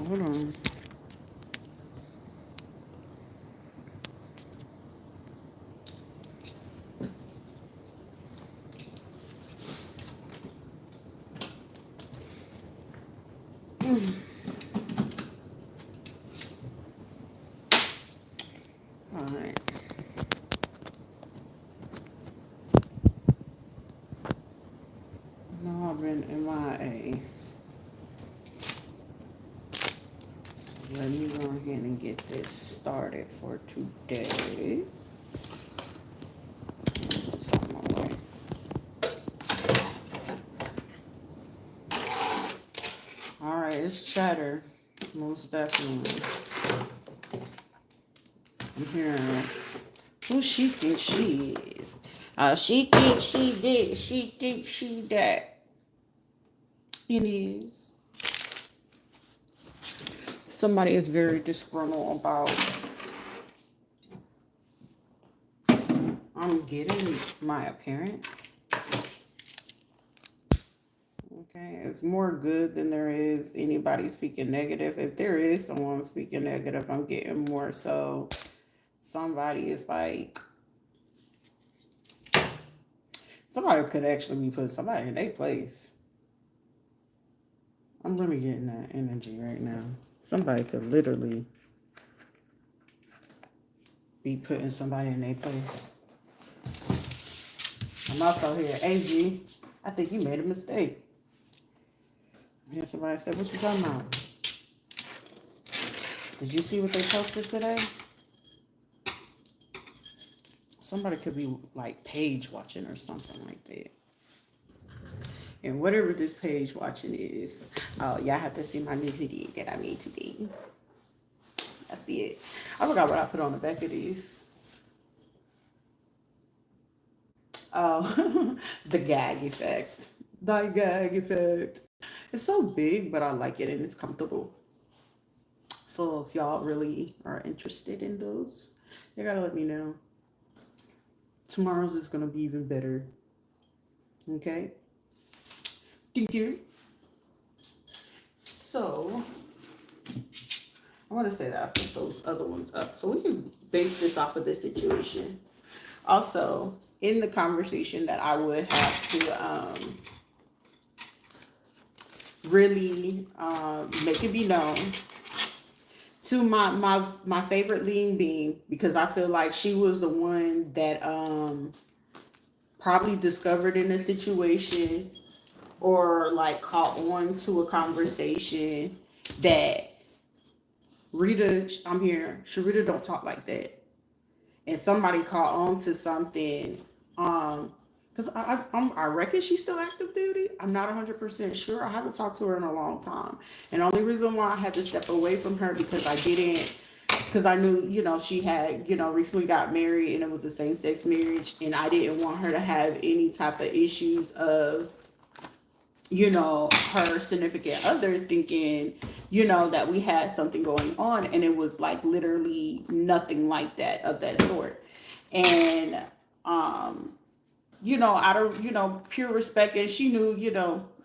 Hold on. All right. No, I've been MIA. Let me go ahead and get this started for today. It's on my way. All right, it's chatter. Most definitely. I'm hearing who she thinks she is. She thinks she did. She thinks she that. It is. Somebody is very disgruntled about I'm getting my appearance. Okay, it's more good than there is anybody speaking negative. If there is someone speaking negative, I'm getting more so somebody is like somebody could actually be putting somebody in their place. I'm really getting that energy right now. Somebody could literally be putting somebody in their place. I'm also here, AG. I think you made a mistake. I hear somebody say, "What you talking about? Did you see what they posted today?" Somebody could be like page watching or something like that. And whatever this page watching is, oh, y'all have to see my new video that I made today. I see it. I forgot what I put on the back of these. Oh, the gag effect. The gag effect. It's so big, but I like it and it's comfortable. So if y'all really are interested in those, you gotta let me know. Tomorrow's is gonna be even better. Okay? Thank you. So I want to say that I put those other ones up. So we can base this off of this situation. Also, in the conversation that I would have to really make it be known to my favorite lean being, because I feel like she was the one that probably discovered in a situation or like caught on to a conversation that Rita, I'm here. Sharita don't talk like that. And somebody caught on to something. Because I reckon she's still active duty. I'm not 100% sure. I haven't talked to her in a long time. And the only reason why I had to step away from her because I didn't, because I knew, she had, recently got married and it was a same sex marriage. And I didn't want her to have any type of issues of her significant other thinking, that we had something going on. And it was like literally nothing like that of that sort. And, out of, pure respect. And she knew,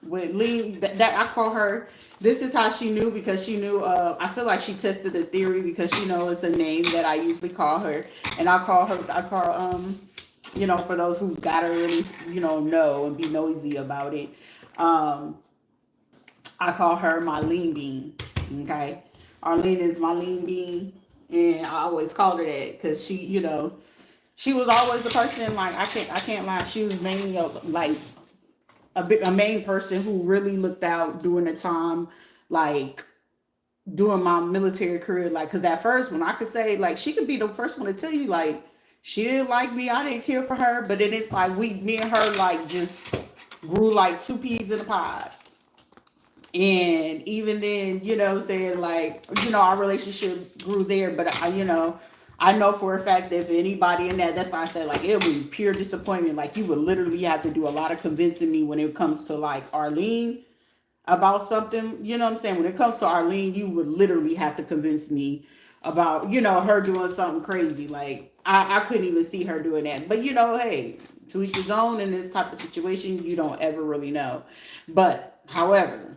with Lee, that I call her, this is how she knew because she knew, I feel like she tested the theory because she knows it's a name that I usually call her. And I call, for those who gotta really, know and be nosy about it. I call her my lean bean. Okay, Arlene is my lean bean, and I always called her that because she, she was always the person. Like I can't lie. She was mainly like a main person who really looked out during the time, like during my military career. Like, cause at first when I could say like she could be the first one to tell you like she didn't like me, I didn't care for her, but then it's like me and her like just grew like two peas in a pod. And even then, saying like, our relationship grew there, but I know for a fact that if anybody in that's why I said like it would be pure disappointment. Like you would literally have to do a lot of convincing me when it comes to like Arlene about something. You know what I'm saying? When it comes to Arlene, you would literally have to convince me about, her doing something crazy. Like I couldn't even see her doing that. But hey, to each his own in this type of situation, you don't ever really know. But however,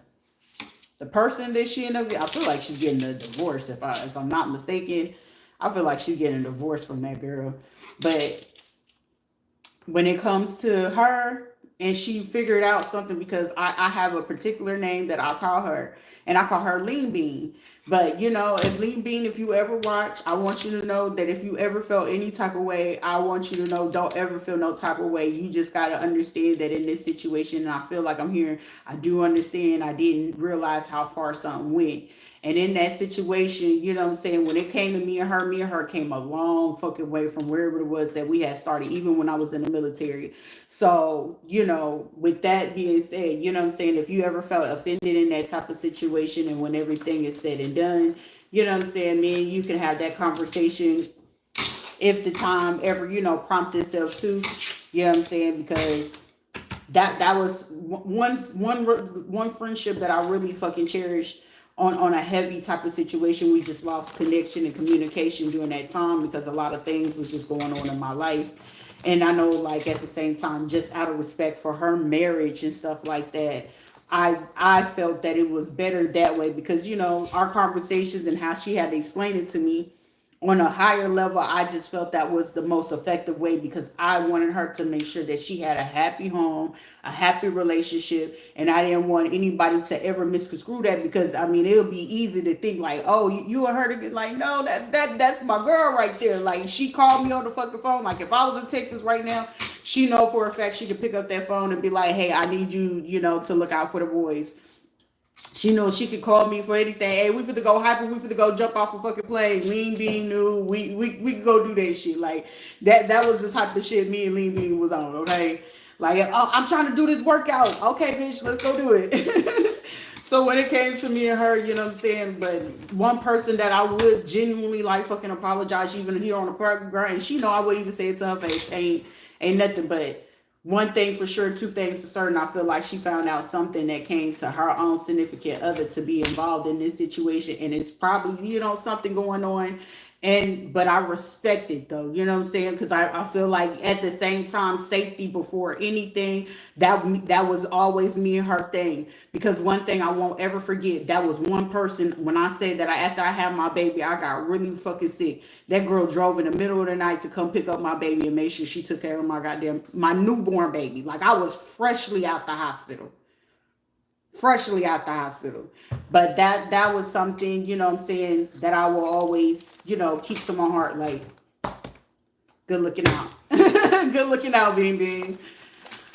The person that she ended up, I feel like she's getting a divorce. If I'm not mistaken, I feel like she's getting a divorce from that girl. But when it comes to her, and she figured out something, because I have a particular name that I call her, and I call her Lean Bean. But you know, if Lean Bean, if you ever watch, I want you to know that if you ever felt any type of way, I want you to know, don't ever feel no type of way. You just got to understand that in this situation, and I feel like I'm here, I do understand. I didn't realize how far something went. And in that situation, you know what I'm saying, when it came to me and her came a long fucking way from wherever it was that we had started, even when I was in the military. So, you know, with that being said, you know what I'm saying, if you ever felt offended in that type of situation, and when everything is said and done, you know what I'm saying, me and you can have that conversation if the time ever, you know, prompt itself to, you know what I'm saying, because that was one friendship that I really fucking cherished on a heavy type of situation. We just lost connection and communication during that time because a lot of things was just going on in my life. And I know, like, at the same time, just out of respect for her marriage and stuff like that, I felt that it was better that way, because you know, our conversations and how she had to explain it to me on a higher level, I just felt that was the most effective way, because I wanted her to make sure that she had a happy home, a happy relationship, and I didn't want anybody to ever misconstrue that, because I mean, it'll be easy to think like, oh, you and her to get like, no, that's my girl right there. Like, she called me on the fucking phone. Like, if I was in Texas right now, she know for a fact she could pick up that phone and be like, hey, I need you, you know, to look out for the boys. She knows she could call me for anything. Hey, we finna go hyper. We finna go jump off a fucking plane. Lean Bean knew we could go do that shit. Like that. That was the type of shit me and Lean Bean was on. Okay, like, oh, I'm trying to do this workout. Okay, bitch, let's go do it. So when it came to me and her, you know what I'm saying. But one person that I would genuinely like fucking apologize, even here on the program, and she know I would even say it to her face. Ain't nothing but. One thing for sure, two things for certain. I feel like she found out something that came to her own significant other to be involved in this situation, and it's probably, you know, something going on. And but I respect it though, you know what I'm saying? Because I feel like at the same time, safety before anything. That was always me and her thing. Because one thing I won't ever forget, that was one person. When I say that after I had my baby, I got really fucking sick. That girl drove in the middle of the night to come pick up my baby and make sure she took care of my newborn baby. Like, I was freshly out the hospital. Freshly out the hospital. But that was something, you know what I'm saying, that I will always, you know, keep to my heart. Like, good looking out. Good looking out, Bean Bean.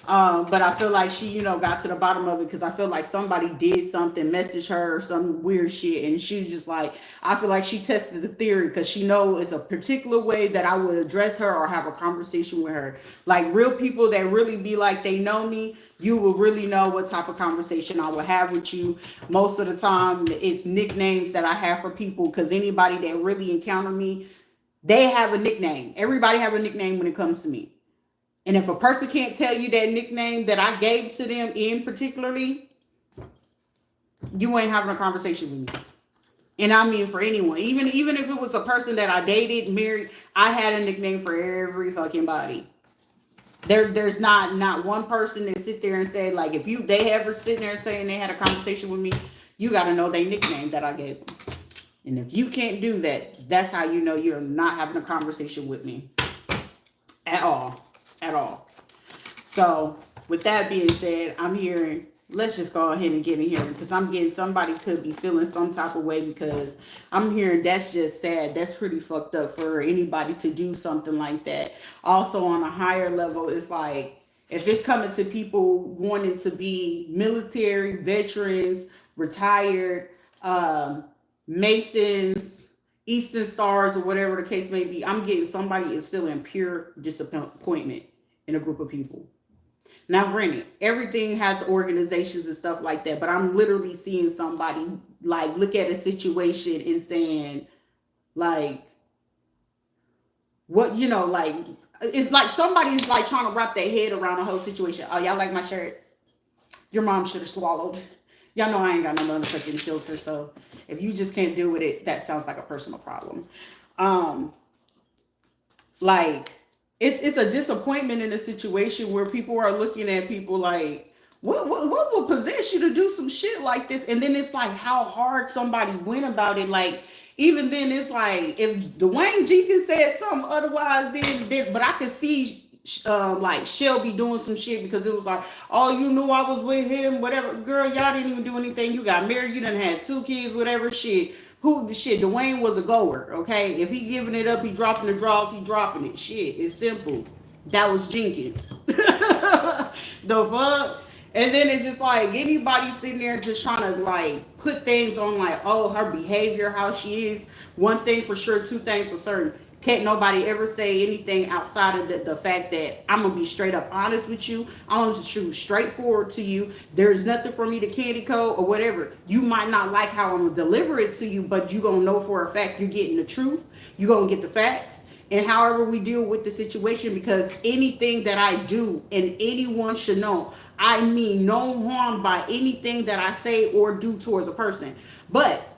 But I feel like she, you know, got to the bottom of it, because I feel like somebody did something, messaged her or some weird shit, and she's just like, I feel like she tested the theory, because she know it's a particular way that I would address her or have a conversation with her. Like, real people that really be like they know me, you will really know what type of conversation I will have with you. Most of the time, it's nicknames that I have for people, because anybody that really encounter me, they have a nickname. Everybody have a nickname when it comes to me. And if a person can't tell you that nickname that I gave to them in particularly, you ain't having a conversation with me. And I mean for anyone. Even if it was a person that I dated, married, I had a nickname for every fucking body. There's not one person that sit there and say, like, if they ever sit there and saying they had a conversation with me, you got to know their nickname that I gave them. And if you can't do that, that's how you know you're not having a conversation with me at all. At all. So with that being said, I'm hearing, let's just go ahead and get in here, because I'm getting somebody could be feeling some type of way, because I'm hearing that's just sad. That's pretty fucked up for anybody to do something like that. Also on a higher level, it's like, if it's coming to people wanting to be military, veterans, retired, Masons, Eastern Stars, or whatever the case may be, I'm getting somebody is feeling pure disappointment in a group of people. Now, granted, everything has organizations and stuff like that, but I'm literally seeing somebody like look at a situation and saying, like, what, you know, like, it's like somebody's like trying to wrap their head around the whole situation. Oh, y'all like my shirt? Your mom should have swallowed. Y'all know I ain't got no motherfucking filter, so if you just can't deal with it, that sounds like a personal problem. Like, it's a disappointment in a situation where people are looking at people like, What would possess you to do some shit like this? And then it's like how hard somebody went about it. Like even then, it's like if Dwayne Jenkins said something otherwise, then but I could see like Shelby doing some shit because it was like, oh, you knew I was with him, whatever. Girl, y'all didn't even do anything. You got married, you done had 2 kids, whatever shit. Who the shit? Dwayne was a goer, okay? If he giving it up, he dropping the draws, he dropping it. Shit, it's simple. That was Jenkins. The fuck? And then it's just like anybody sitting there just trying to like put things on like, oh, her behavior, how she is. One thing for sure, two things for certain. Can't nobody ever say anything outside of the fact that I'm gonna be straight up honest with you. I'm gonna shoot straightforward to you. There's nothing for me to candy coat or whatever. You might not like how I'm gonna deliver it to you, but you gonna know for a fact you're getting the truth. You're gonna get the facts. And however we deal with the situation, because anything that I do and anyone should know, I mean no harm by anything that I say or do towards a person. But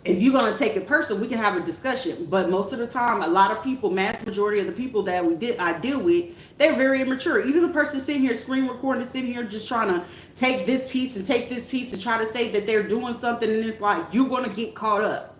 if you're gonna take it personal, we can have a discussion. But most of the time, a lot of people, mass majority of the people that I deal with, they're very immature. Even the person sitting here screen recording, sitting here just trying to take this piece and take this piece and try to say that they're doing something, and it's like you're gonna get caught up.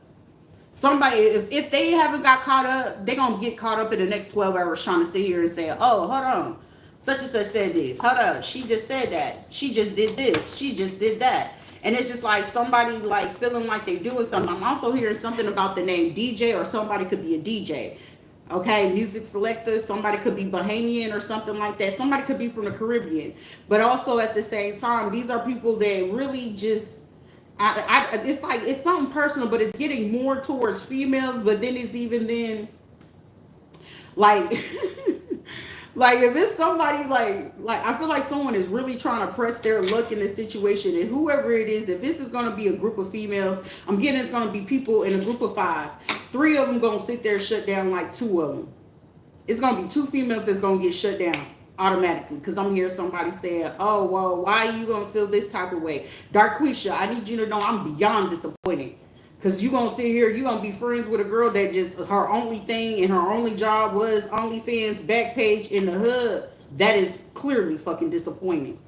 Somebody, if they haven't got caught up, they're gonna get caught up in the next 12 hours trying to sit here and say, oh, hold on, such and such said this. Hold up, she just said that. She just did this. She just did that. And it's just like somebody like feeling like they're doing something. I'm also hearing something about the name DJ, or somebody could be a DJ. Okay, music selector. Somebody could be Bahamian or something like that. Somebody could be from the Caribbean. But also at the same time, these are people that really just, it's like it's something personal, but it's getting more towards females. But then it's even then, like. Like if it's somebody like I feel like someone is really trying to press their luck in this situation, and whoever it is, if this is going to be a group of females, I'm getting it's going to be people in a group of 5. 3 of them going to sit there and shut down like 2 of them. It's going to be 2 females that's going to get shut down automatically, because I'm hearing somebody saying, oh, well, why are you going to feel this type of way? Darquisha, I need you to know I'm beyond disappointed. Because you're going to sit here, you're going to be friends with a girl that just, her only thing and her only job was OnlyFans back page in the hood. That is clearly fucking disappointing.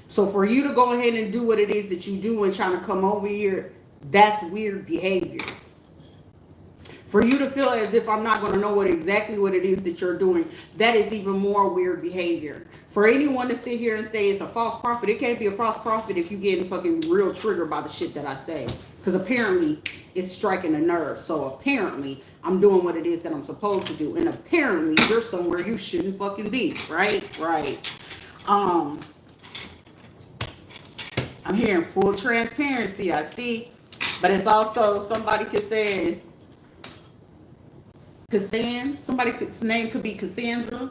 So for you to go ahead and do what it is that you do and trying to come over here, that's weird behavior. For you to feel as if I'm not going to know exactly what it is that you're doing, that is even more weird behavior. For anyone to sit here and say it's a false prophet, it can't be a false prophet if you're getting fucking real triggered by the shit that I say. Because apparently it's striking a nerve. So apparently I'm doing what it is that I'm supposed to do. And apparently you're somewhere you shouldn't fucking be. Right? Right. I'm hearing full transparency, I see. But it's also somebody could say somebody's name could be Cassandra.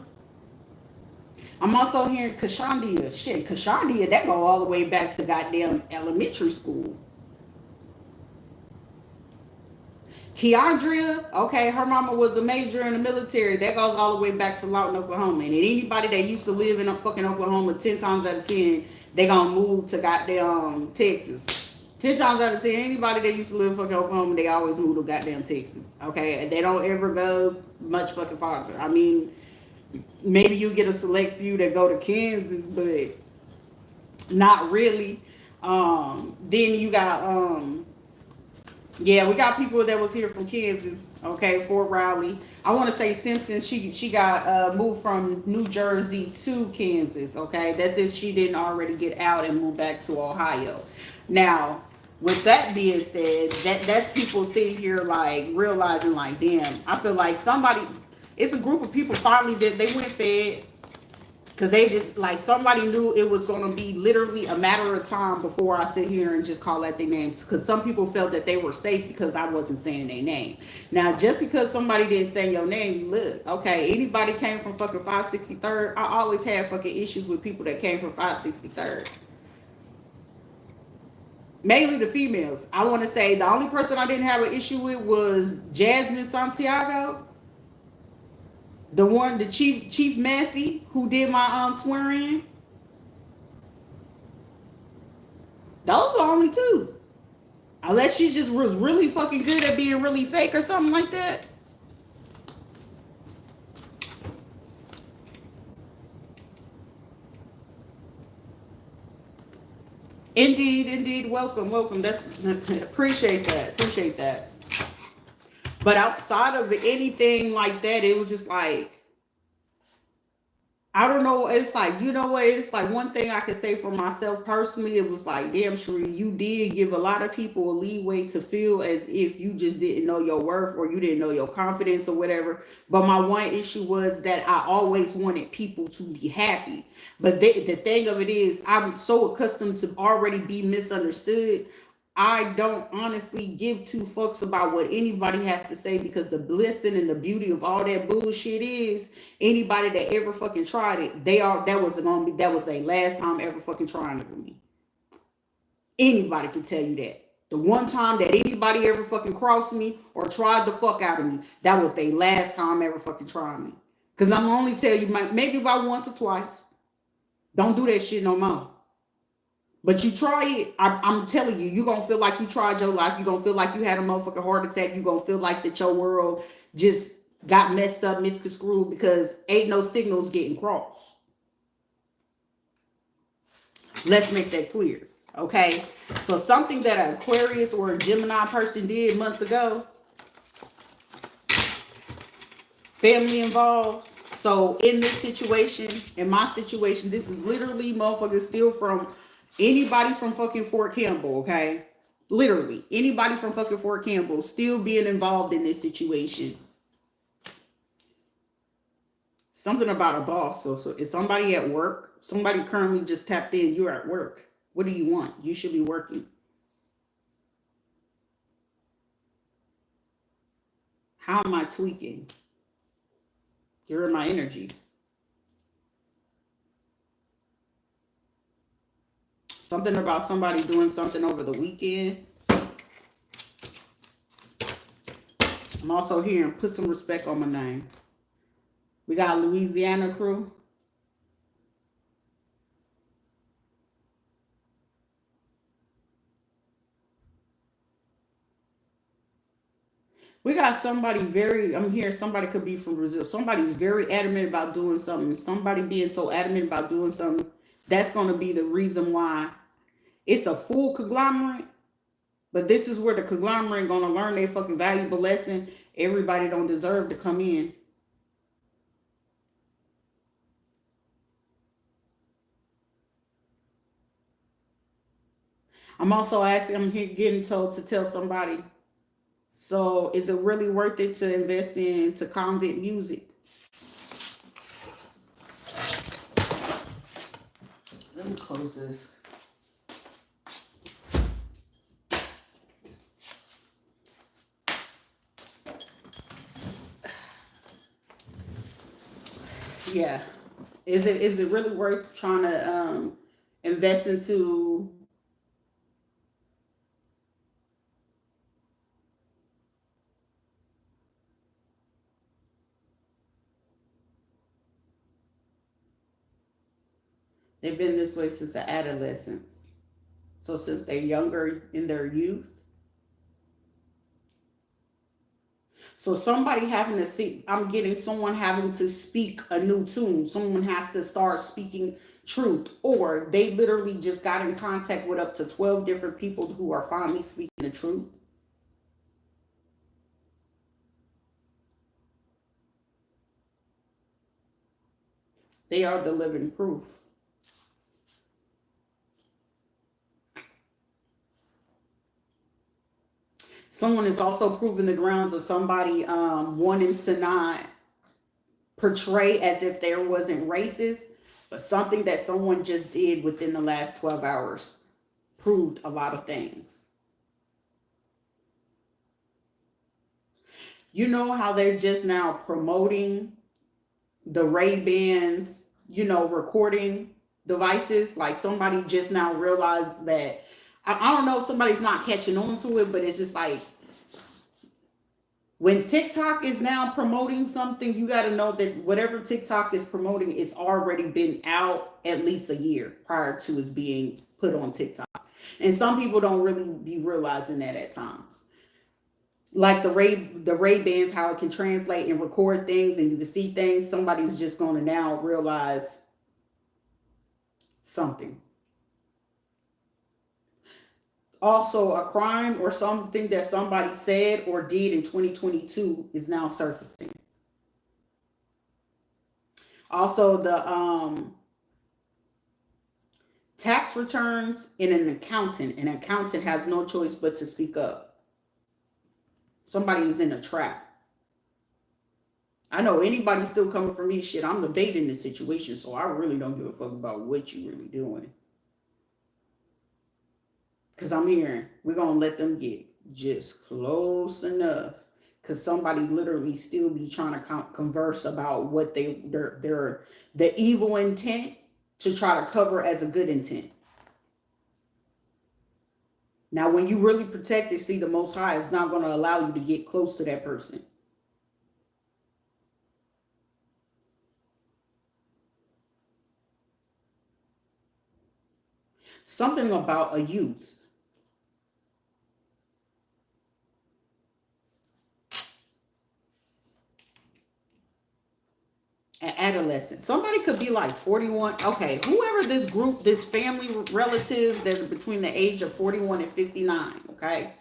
I'm also hearing Kashandia. Shit, Kashandia, that go all the way back to goddamn elementary school. Keandria, okay, her mama was a major in the military. That goes all the way back to Lawton, Oklahoma. And anybody that used to live in fucking Oklahoma 10 times out of 10, they gonna move to goddamn Texas. 10 times out of 10, anybody that used to live in fucking Oklahoma, they always move to goddamn Texas. Okay? They don't ever go much fucking farther. I mean, maybe you get a select few that go to Kansas, but not really. Then you got, yeah, we got people that was here from Kansas, okay, Fort Riley. I want to say Simpson, she got moved from New Jersey to Kansas, okay? That's if she didn't already get out and move back to Ohio. Now, with that being said, that's people sitting here like realizing like, damn, I feel like it's a group of people finally that they went fed, because they just like somebody knew it was going to be literally a matter of time before I sit here and just call out their names, because some people felt that they were safe because I wasn't saying their name. Now, just because somebody didn't say your name, look, okay, anybody came from fucking 563rd, I always had fucking issues with people that came from 563rd. Mainly the females. I want to say the only person I didn't have an issue with was Jasmine Santiago. The Chief Massey, who did my swearing. Those are only 2. Unless she just was really fucking good at being really fake or something like that. Indeed, indeed. Welcome, welcome. That's appreciate that. Appreciate that. But outside of anything like that, it was just like I don't know. It's like, you know what? It's like one thing I could say for myself personally. It was like, damn, Sheree, you did give a lot of people a leeway to feel as if you just didn't know your worth or you didn't know your confidence or whatever. But my one issue was that I always wanted people to be happy. But the thing of it is, I'm so accustomed to already be misunderstood. I don't honestly give two fucks about what anybody has to say because the blessing and the beauty of all that bullshit is anybody that ever fucking tried it, that was their last time ever fucking trying it with me. Anybody can tell you that. The one time that anybody ever fucking crossed me or tried the fuck out of me, that was their last time ever fucking trying me. Cause I'm only tell you maybe about once or twice. Don't do that shit no more. But you try it, I'm telling you, you're going to feel like you tried your life. You're going to feel like you had a motherfucking heart attack. You're going to feel like that your world just got messed up, misconstrued because ain't no signals getting crossed. Let's make that clear, okay? So something that an Aquarius or a Gemini person did months ago, family involved. So in this situation, in my situation, this is literally motherfuckers still from anybody from fucking Fort Campbell, okay? Literally, anybody from fucking Fort Campbell still being involved in this situation. Something about a boss. So is somebody at work? Somebody currently just tapped in. You're at work. What do you want? You should be working. How am I tweaking? You're in my energy. Something about somebody doing something over the weekend. I'm also hearing put some respect on my name. We got Louisiana crew. We got somebody I'm here, somebody could be from Brazil. Somebody's very adamant about doing something. Somebody being so adamant about doing something, that's going to be the reason why it's a full conglomerate. But this is where the conglomerate going to learn their fucking valuable lesson. Everybody don't deserve to come in. I'm also asking, I'm here getting told to tell somebody, so is it really worth it to invest into convent music? Let me close this. Yeah. Is it really worth trying to invest into? They've been this way since the adolescence. So since they're younger in their youth. So somebody having to see, I'm getting someone having to speak a new tune. Someone has to start speaking truth. Or they literally just got in contact with up to 12 different people who are finally speaking the truth. They are the living proof. Someone is also proving the grounds of somebody wanting to not portray as if there wasn't racist, but something that someone just did within the last 12 hours proved a lot of things. You know how they're just now promoting the Ray-Bans, recording devices? Like somebody just now realized that, I don't know if somebody's not catching on to it, but it's just like when TikTok is now promoting something, you got to know that whatever TikTok is promoting, it's already been out at least a year prior to its being put on TikTok. And some people don't really be realizing that at times. Like the Ray-Bans, how it can translate and record things and you can see things. Somebody's just going to now realize something. Also, a crime or something that somebody said or did in 2022 is now surfacing. Also, the tax returns in an accountant. An accountant has no choice but to speak up. Somebody is in a trap. I know anybody still coming for me, shit, I'm debating the situation, so I really don't give a fuck about what you really doing. Because I'm hearing we're going to let them get just close enough. Because somebody literally still be trying to converse about what the evil intent to try to cover as a good intent. Now, when you really protect it, see, the Most High is not going to allow you to get close to that person. Something about a youth. An adolescent. Somebody could be like 41. Okay, whoever this group, this family relatives that are between the age of 41 and 59. Okay.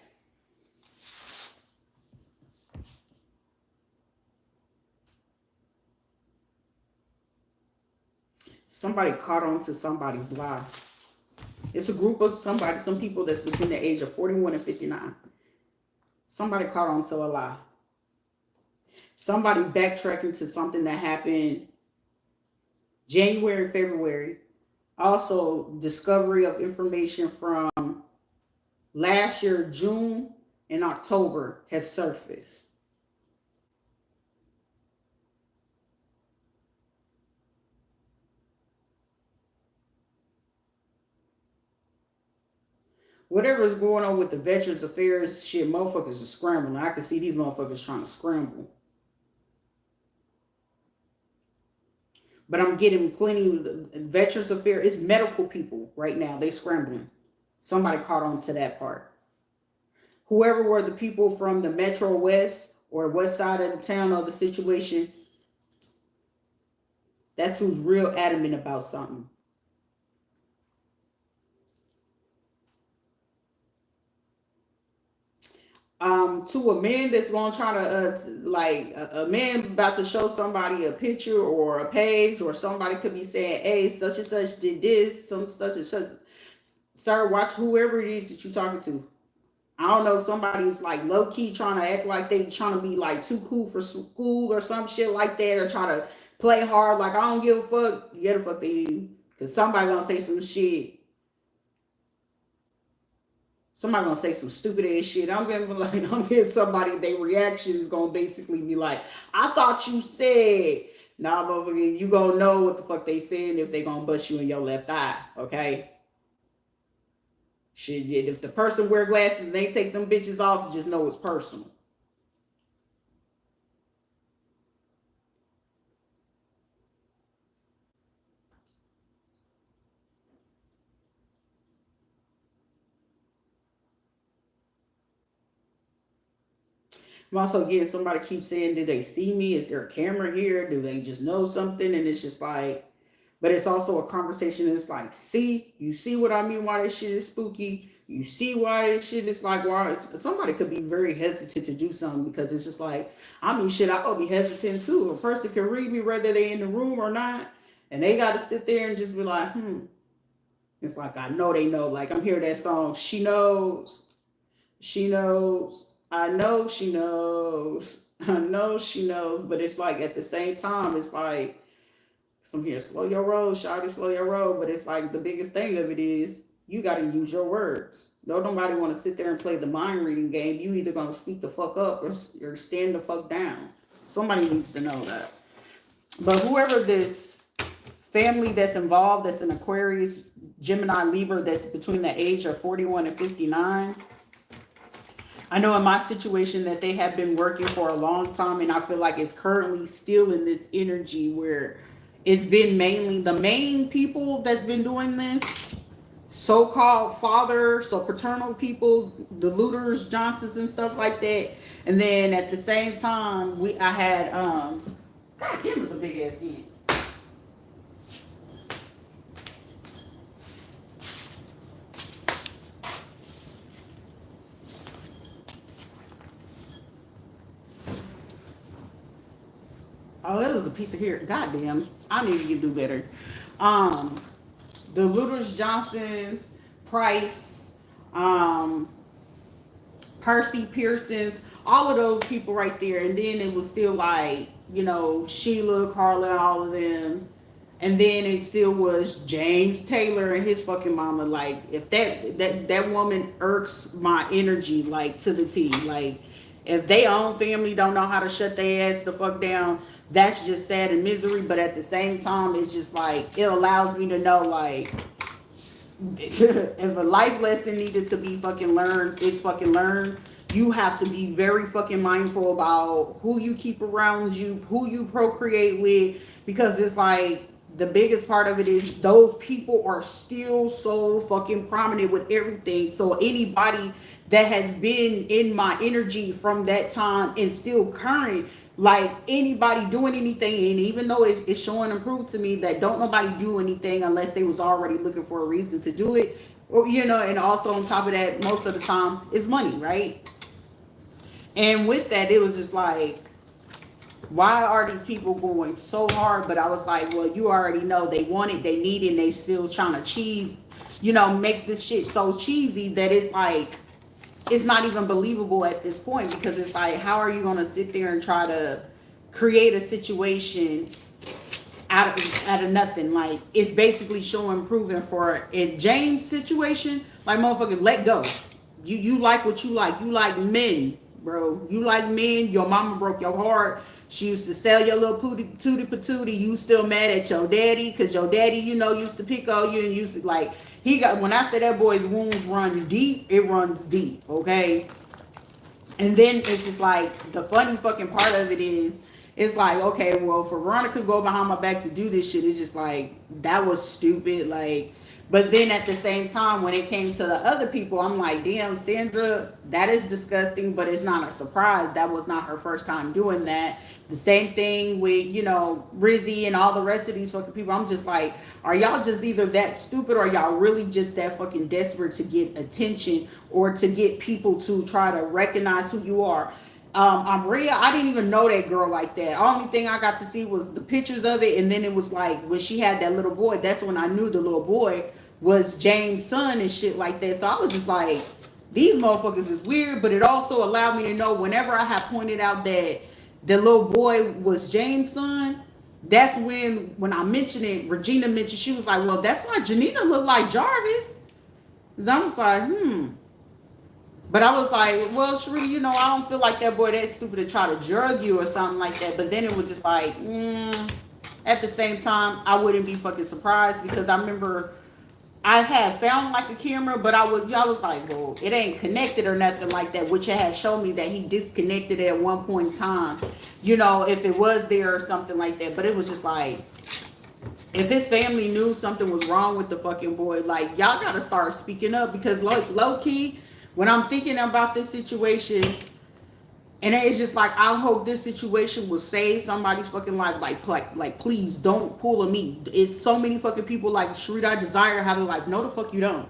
Somebody caught on to somebody's lie. It's a group of some people that's between the age of 41 and 59. Somebody caught on to a lie. Somebody backtracking to something that happened January, February. Also, discovery of information from last year, June and October has surfaced. Whatever is going on with the Veterans Affairs shit, motherfuckers are scrambling. I can see these motherfuckers trying to scramble. But I'm getting plenty of Veterans Affairs. It's medical people right now. They scrambling. Somebody caught on to that part. Whoever were the people from the Metro West or west side of the town of the situation, that's who's real adamant about something. To a man that's gonna try to like a man about to show somebody a picture or a page, or somebody could be saying, hey, such and such did this, some such and such. Sir, watch whoever it is that you're talking to. I don't know, somebody's like low-key trying to act like they trying to be like too cool for school or some shit like that, or try to play hard like I don't give a fuck. Yeah, the fuck they do. Because somebody gonna say some shit. Somebody gonna say some stupid ass shit. I'm getting somebody, their reaction is gonna basically be like, I thought you said. Nah, motherfucker, you gonna know what the fuck they saying if they gonna bust you in your left eye, okay? Shit, if the person wear glasses and they take them bitches off, just know it's personal. I'm also getting somebody keeps saying, did they see me? Is there a camera here? Do they just know something? And it's just like, but it's also a conversation. It's like, see, you see what I mean? Why this shit is spooky? You see why this shit is like, why somebody could be very hesitant to do something, because it's just like, I mean, shit, I would be hesitant too. A person can read me whether they in the room or not, and they got to sit there and just be like, It's like, I know they know. Like, I'm hearing that song, She Knows. She knows. I know she knows. I know she knows. But it's like at the same time, it's like some here, slow your roll, shawty, slow your roll. But it's like the biggest thing of it is you got to use your words. No, nobody want to sit there and play the mind reading game. You either gonna speak the fuck up or stand the fuck down. Somebody needs to know that. But whoever this family that's involved, that's an Aquarius, Gemini, Libra, that's between the age of 41 and 59. I know in my situation that they have been working for a long time, and I feel like it's currently still in this energy where it's been mainly the main people that's been doing this, so-called fathers, so paternal people, the Looters, Johnsons, and stuff like that. And then at the same time, I had God damn, it's a big ass game. Oh, that was a piece of hair. Goddamn. I need to do better. Um, the Lotus Johnsons, Price, um, Percy Pearsons, all of those people right there. And then it was still like, you know, Sheila, Carla, all of them. And then it still was James Taylor and his fucking mama. Like, if that woman irks my energy like to the T. Like, if they own family don't know how to shut their ass the fuck down, that's just sad and misery. But at the same time, it's just like it allows me to know like if a life lesson needed to be fucking learned, it's fucking learned. You have to be very fucking mindful about who you keep around you, who you procreate with, because it's like the biggest part of it is those people are still so fucking prominent with everything. So anybody that has been in my energy from that time and still current, like anybody doing anything, and even though it's showing and prove to me that don't nobody do anything unless they was already looking for a reason to do it, or you know, and also on top of that, most of the time it's money, right? And with that, it was just like, why are these people going so hard? But I was like, well, you already know they want it, they need it, and they still trying to cheese, you know, make this shit so cheesy that it's like it's not even believable at this point, because it's like, how are you going to sit there and try to create a situation out of nothing? Like, it's basically showing proving for in James' situation, like, motherfucker, let go. You like what you like men, bro. You like men. Your mama broke your heart. She used to sell your little tootie patootie. You still mad at your daddy because your daddy, you know, used to pick on you and used to like, he got, when I say that boy's wounds run deep, it runs deep, okay? And then it's just like, the funny fucking part of it is, it's like, okay, well, for Veronica to go behind my back to do this shit, it's just like, that was stupid, like, but then at the same time, when it came to the other people, I'm like, damn, Sandra, that is disgusting, but it's not a surprise. That was not her first time doing that. The same thing with, you know, Rizzy and all the rest of these fucking people. I'm just like, are y'all just either that stupid or y'all really just that fucking desperate to get attention or to get people to try to recognize who you are? Rhea, I didn't even know that girl like that. Only thing I got to see was the pictures of it, and then it was like when she had that little boy, that's when I knew the little boy was James' son and shit like that. So I was just like, these motherfuckers is weird, but it also allowed me to know whenever I had pointed out that the little boy was James' son, that's when I mentioned it, Regina mentioned, she was like, well, that's why Janina looked like Jarvis. Cause I was like, But I was like, well, Sharita, you know, I don't feel like that boy that stupid to try to drug you or something like that. But then it was just like, at the same time, I wouldn't be fucking surprised, because I remember I had found like a camera, but I was like, well, it ain't connected or nothing like that, which it had shown me that he disconnected at one point in time, you know, if it was there or something like that. But it was just like, if his family knew something was wrong with the fucking boy, like, y'all gotta start speaking up, because like low key, when I'm thinking about this situation, and it's just like, I hope this situation will save somebody's fucking life. Like, please don't pull a me. It's so many fucking people like, Sharita, I desire to have a life. No, the fuck you don't.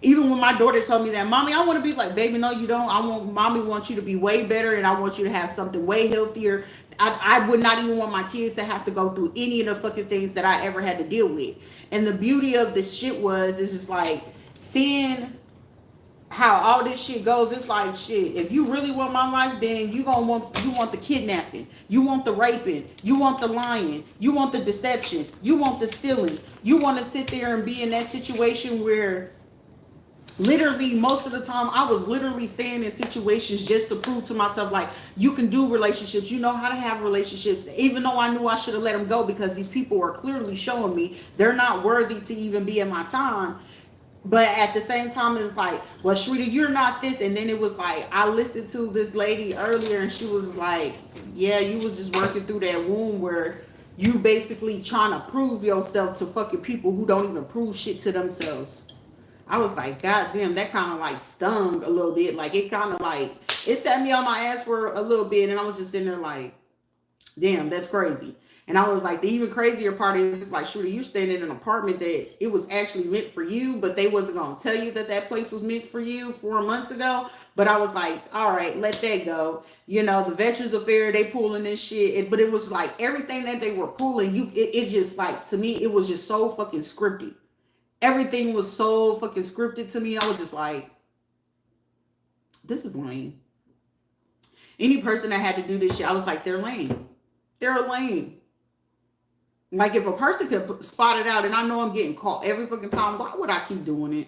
Even when my daughter told me that, mommy, I want to be like, baby, no, you don't. Mommy wants you to be way better, and I want you to have something way healthier. I would not even want my kids to have to go through any of the fucking things that I ever had to deal with. And the beauty of this shit is just like, seeing how all this shit goes. It's like, shit, if you really want my life, then you want the kidnapping, you want the raping, you want the lying, you want the deception, you want the stealing, you want to sit there and be in that situation where literally most of the time I was literally staying in situations just to prove to myself, like, you can do relationships, you know how to have relationships, even though I knew I should have let them go, because these people were clearly showing me they're not worthy to even be in my time. But at the same time, it's like, well, Sharita, you're not this. And then it was like, I listened to this lady earlier, and she was like, yeah, you was just working through that wound where you basically trying to prove yourself to fucking people who don't even prove shit to themselves. I was like, God damn, that kind of like stung a little bit. Like, it kind of like, it set me on my ass for a little bit. And I was just sitting there like, damn, that's crazy. And I was like, the even crazier part is, it's like, Shooter, you staying in an apartment that it was actually meant for you, but they wasn't going to tell you that that place was meant for you 4 months ago. But I was like, all right, let that go. You know, the Veterans Affair, they pulling this shit. But it was like everything that they were pulling, it just like, to me, it was just so fucking scripted. Everything was so fucking scripted to me. I was just like, this is lame. Any person that had to do this shit, I was like, they're lame. They're lame. Like, if a person could spot it out, and I know I'm getting caught every fucking time, why would I keep doing it?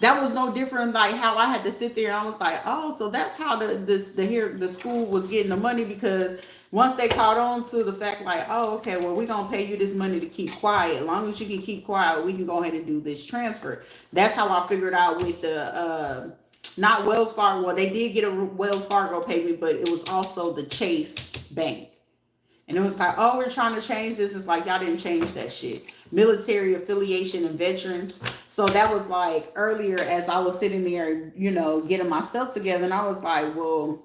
That was no different, like how I had to sit there and I was like, oh, so that's how the school was getting the money, because once they caught on to the fact, like, oh, okay, well, we're gonna pay you this money to keep quiet. As long as you can keep quiet, we can go ahead and do this transfer. That's how I figured out with the not Wells Fargo. Well, they did get a Wells Fargo payment, but it was also the Chase Bank. And it was like, oh, we're trying to change this. It's like, y'all didn't change that shit. Military affiliation and veterans. So that was like earlier as I was sitting there, you know, getting myself together. And I was like, well,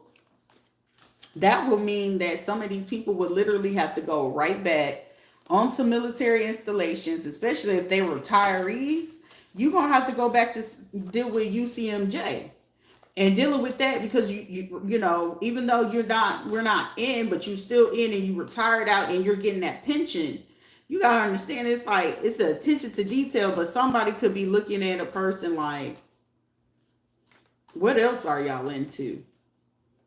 that would mean that some of these people would literally have to go right back onto military installations, especially if they were retirees. You're going to have to go back to deal with UCMJ. And dealing with that, because you know, even though we're not in, but you still in and you retired out and you're getting that pension, you gotta understand, it's like, it's an attention to detail, but somebody could be looking at a person like, what else are y'all into?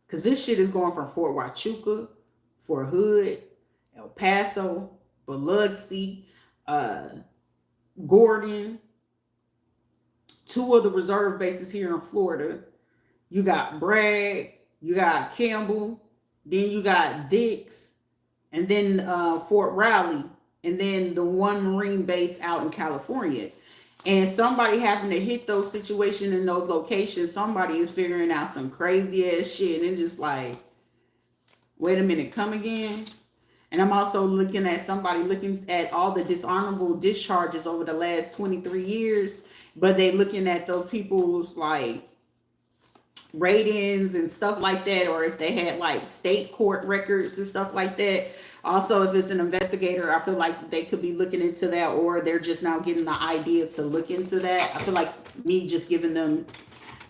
Because this shit is going from Fort Huachuca, Fort Hood, El Paso, Biloxi, Gordon, 2 of the reserve bases here in Florida. You got Bragg, you got Campbell, then you got Dix, and then Fort Raleigh, and then the one Marine base out in California. And somebody having to hit those situations in those locations, somebody is figuring out some crazy ass shit. And just like, wait a minute, come again? And I'm also looking at all the dishonorable discharges over the last 23 years, but they looking at those people's like ratings and stuff like that, or if they had like state court records and stuff like that. Also, if it's an investigator, I feel like they could be looking into that, or they're just now getting the idea to look into that. I feel like me just giving them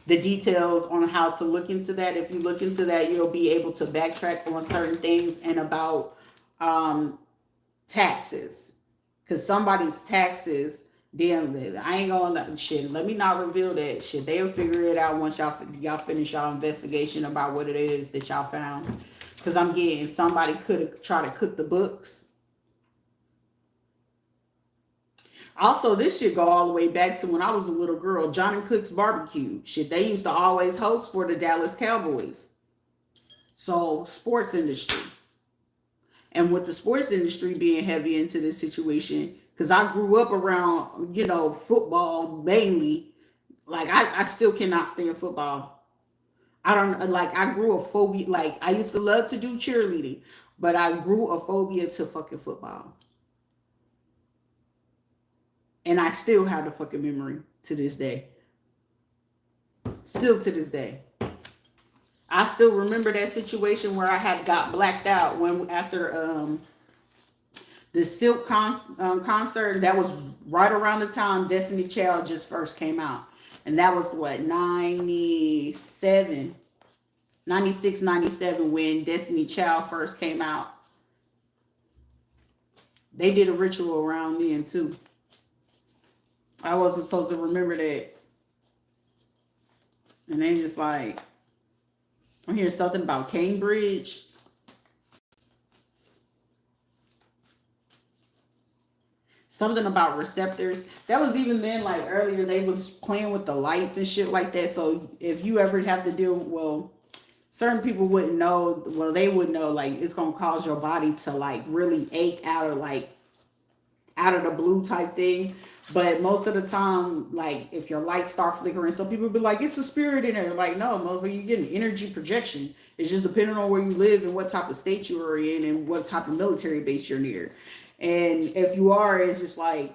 the details on how to look into that. If you look into that, you'll be able to backtrack on certain things and about taxes, because somebody's taxes, damn, I ain't gonna shit. Let me not reveal that shit. They'll figure it out once y'all finish y'all investigation about what it is that y'all found. Because I'm getting, somebody could have tried to cook the books. Also, this shit go all the way back to when I was a little girl. John and Cook's Barbecue. Shit, they used to always host for the Dallas Cowboys. So, sports industry. And with the sports industry being heavy into this situation, because I grew up around, you know, football mainly. Like, I still cannot stand football. I grew a phobia. Like, I used to love to do cheerleading, but I grew a phobia to fucking football. And I still have the fucking memory to this day. Still to this day. I still remember that situation where I had got blacked out after the Silk concert. That was right around the time Destiny Child just first came out. And that was what, 96, 97 when Destiny Child first came out. They did a ritual around then too. I wasn't supposed to remember that. And they just like, I'm hearing something about Cambridge. Something about receptors. That was even then, like earlier, they was playing with the lights and shit like that. So if you ever have to deal, well, certain people wouldn't know. Well, they would know, like, it's going to cause your body to like really ache out of the blue type thing. But most of the time, like, if your lights start flickering, some people be like, it's a spirit in there. Like, no, motherfucker, you get an energy projection. It's just depending on where you live and what type of state you are in and what type of military base you're near. And if you are, it's just like,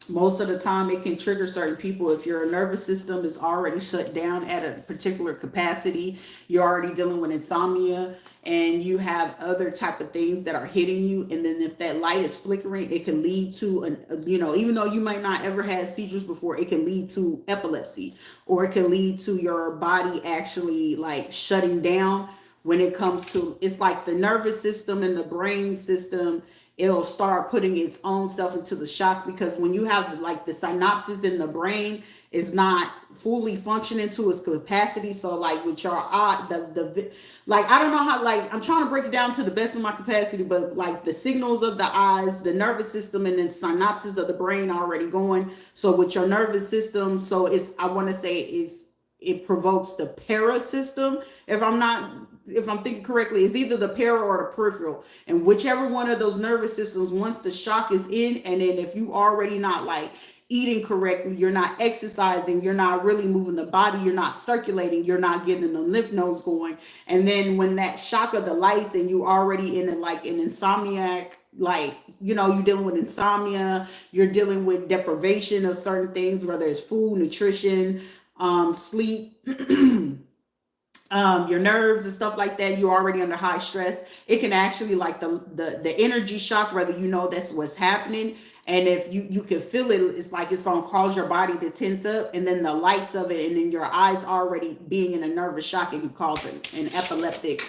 Most of the time it can trigger certain people. If your nervous system is already shut down at a particular capacity, you're already dealing with insomnia, and you have other type of things that are hitting you, and then if that light is flickering, it can lead to even though you might not ever had seizures before, it can lead to epilepsy, or it can lead to your body actually like shutting down. When it comes to, it's like the nervous system and the brain system, it'll start putting its own self into the shock, because when you have like the synapses in the brain is not fully functioning to its capacity. So like with your eye, like I don't know how, like I'm trying to break it down to the best of my capacity, but like the signals of the eyes, the nervous system, and then synapses of the brain are already going. So with your nervous system, so it's, I want to say it provokes the para system. If I'm thinking correctly, it's either the para or the peripheral. And whichever one of those nervous systems, once the shock is in, and then if you already not like eating correctly, you're not exercising, you're not really moving the body, you're not circulating, you're not getting the lymph nodes going. And then when that shock of the lights, and you already in like an insomniac, like, you're dealing with insomnia, you're dealing with deprivation of certain things, whether it's food, nutrition, sleep, your nerves and stuff like that, you're already under high stress. It can actually, like the energy shock, whether that's what's happening, and if you can feel it, it's like it's going to cause your body to tense up, and then the lights of it, and then your eyes already being in a nervous shock, it can cause an epileptic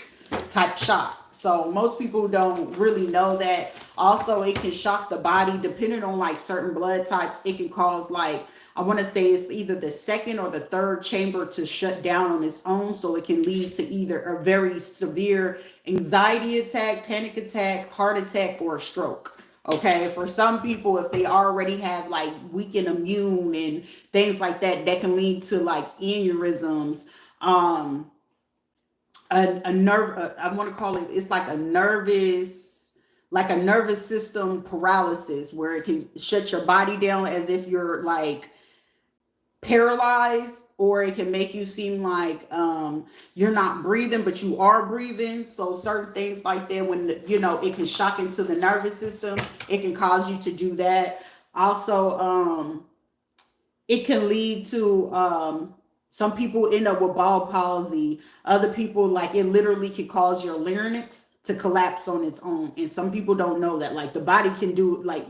type shock. So most people don't really know that. Also, it can shock the body depending on like certain blood types. It can cause, like, I want to say it's either the second or the third chamber to shut down on its own. So it can lead to either a very severe anxiety attack, panic attack, heart attack, or a stroke. Okay. For some people, if they already have like weakened immune and things like that, that can lead to like aneurysms, a nerve, I want to call it, it's like a nervous system paralysis, where it can shut your body down as if you're like paralyzed, or it can make you seem like you're not breathing but you are breathing. So certain things like that, when it can shock into the nervous system, it can cause you to do that. Also, it can lead to some people end up with ball palsy. Other people, like, it literally can cause your larynx to collapse on its own. And some people don't know that, like, the body can do, like,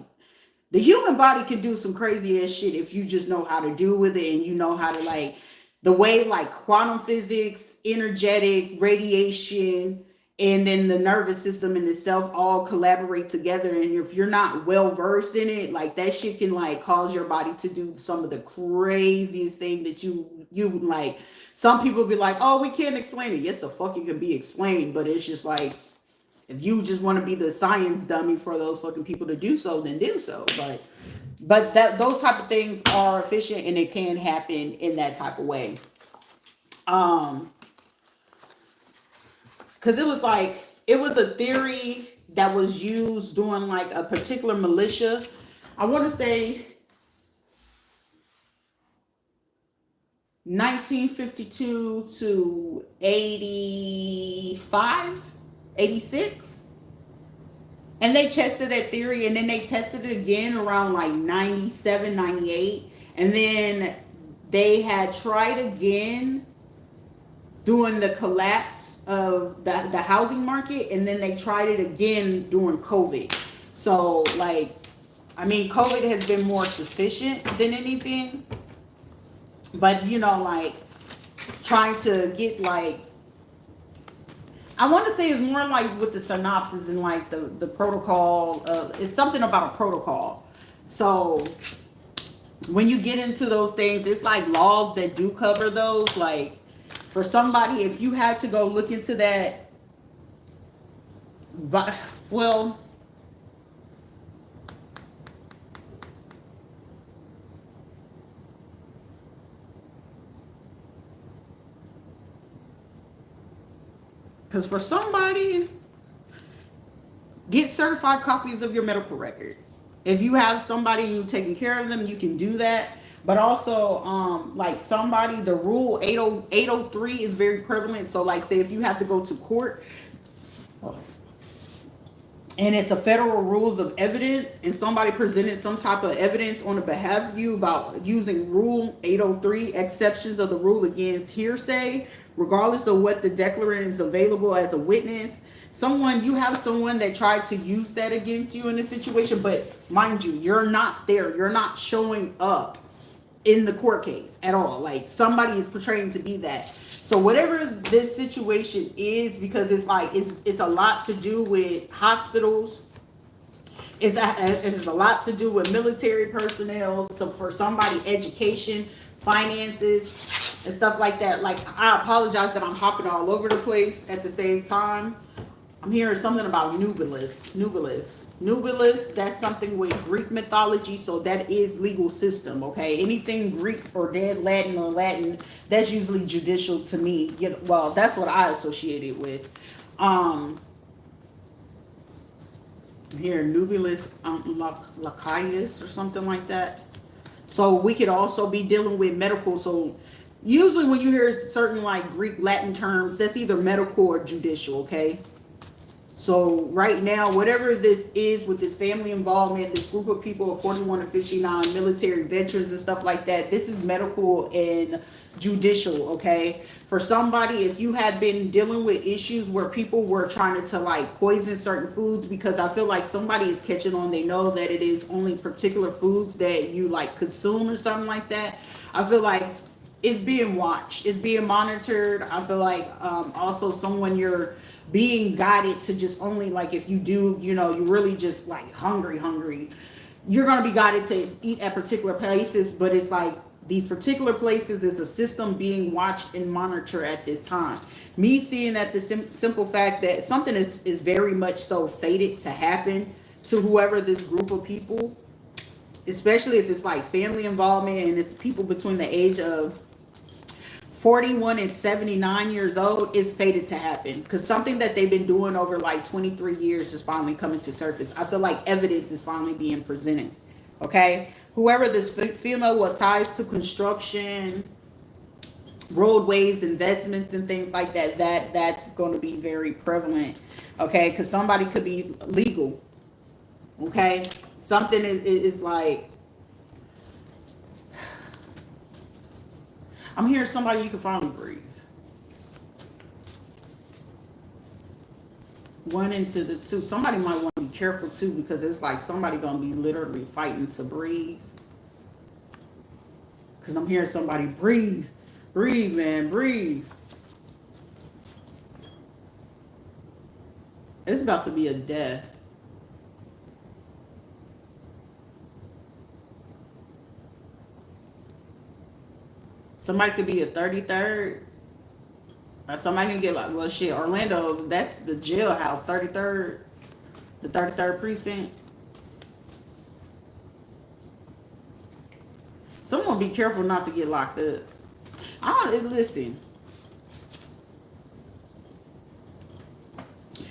the human body can do some crazy ass shit if you just know how to deal with it, and you know how to, like, the way like quantum physics, energetic, radiation, and then the nervous system in itself all collaborate together. And if you're not well versed in it, like, that shit can like cause your body to do some of the craziest thing that you like. Some people be like, oh, we can't explain it. Yes, the fuck it can be explained, but it's just like, if you just want to be the science dummy for those fucking people to do so, then do so. But that those type of things are efficient, and it can happen in that type of way. Because it was a theory that was used during like a particular militia. I want to say 1952 to 85, 86. And they tested that theory, and then they tested it again around like 97, 98. And then they had tried again during the collapse of the housing market, and then they tried it again during COVID. So, like, I mean, COVID has been more sufficient than anything. But, like, trying to get, like, I want to say it's more like with the synopsis and like the protocol. It's something about a protocol. So when you get into those things, it's like laws that do cover those. Like, for somebody, if you had to go look into that, but, well, because for somebody, get certified copies of your medical record. If you have somebody and you're taking care of them, you can do that. But also, like, somebody, the rule 803 is very prevalent. So, like, say if you have to go to court, and it's a federal rules of evidence, and somebody presented some type of evidence on the behalf of you about using rule 803, exceptions of the rule against hearsay, regardless of what the declarant is available as a witness. Someone, you have someone that tried to use that against you in this situation, but mind you, you're not there, you're not showing up in the court case at all. Like, somebody is portraying to be that. So whatever this situation is, because it's like it's a lot to do with hospitals. It's a lot to do with military personnel. So for somebody, education, finances, and stuff like that. Like, I apologize that I'm hopping all over the place at the same time. I'm hearing something about Nubilis. Nubilis, that's something with Greek mythology, so that is legal system, okay? Anything Greek or dead Latin or Latin, that's usually judicial to me. Well, that's what I associate it with. I'm hearing Nubilis Lacatus or something like that. So we could also be dealing with medical. So usually when you hear certain like Greek Latin terms, that's either medical or judicial, okay? So right now, whatever this is with this family involvement, this group of people of 41 to 59 military veterans and stuff like that, this is medical and judicial, okay? For somebody, if you had been dealing with issues where people were trying to like poison certain foods, because I feel like somebody is catching on, they know that it is only particular foods that you like consume or something like that. I feel like it's being watched, it's being monitored. I feel like also someone you're being guided to just only, like, if you do, you know, you're really just like hungry, you're going to be guided to eat at particular places, but it's like these particular places is a system being watched and monitored at this time. Me seeing that the simple fact that something is very much so fated to happen to whoever this group of people, especially if it's like family involvement and it's people between the age of 41 and 79 years old, is fated to happen, because something that they've been doing over like 23 years is finally coming to surface. I feel like evidence is finally being presented. Okay, whoever this female with ties to construction, roadways, investments, and things like that, that's going to be very prevalent. Okay, because somebody could be legal. Okay, something is like, I'm hearing somebody you can finally breathe. One into the two. Somebody might want to be careful too, because it's like somebody gonna be literally fighting to breathe. Because I'm hearing somebody breathe, man, breathe. It's about to be a death. Somebody could be a 33rd. Or somebody can get like, well, shit, Orlando, that's the jailhouse, 33rd, the 33rd precinct. Someone be careful not to get locked up. Listen.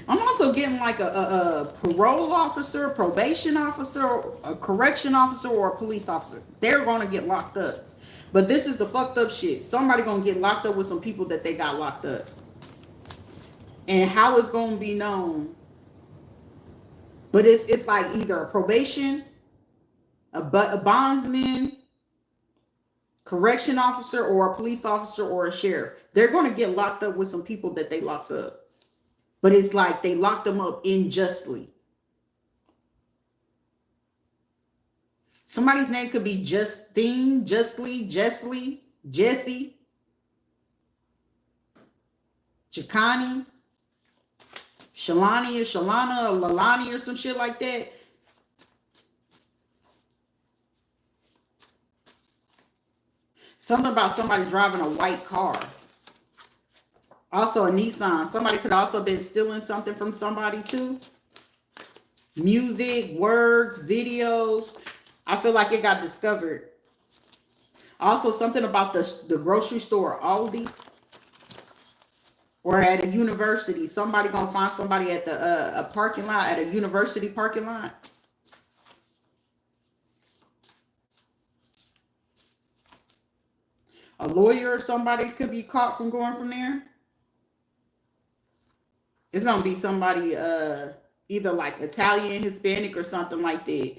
I'm also getting like a parole officer, probation officer, a correction officer, or a police officer. They're going to get locked up. But this is the fucked up shit. Somebody gonna get locked up with some people that they got locked up. And how it's gonna be known. But it's like either a probation, a bondsman, correction officer, or a police officer, or a sheriff. They're gonna get locked up with some people that they locked up. But it's like they locked them up unjustly. Somebody's name could be Justine, Justly, Jesse, Chakani, Shalani or Shalana or Lalani or some shit like that. Something about somebody driving a white car. Also a Nissan. Somebody could also have been stealing something from somebody too. Music, words, videos. I feel like it got discovered. Also, something about the grocery store, Aldi, or at a university. Somebody gonna find somebody at the a parking lot, at a university parking lot. A lawyer or somebody could be caught from going from there. It's gonna be somebody either like Italian, Hispanic, or something like that,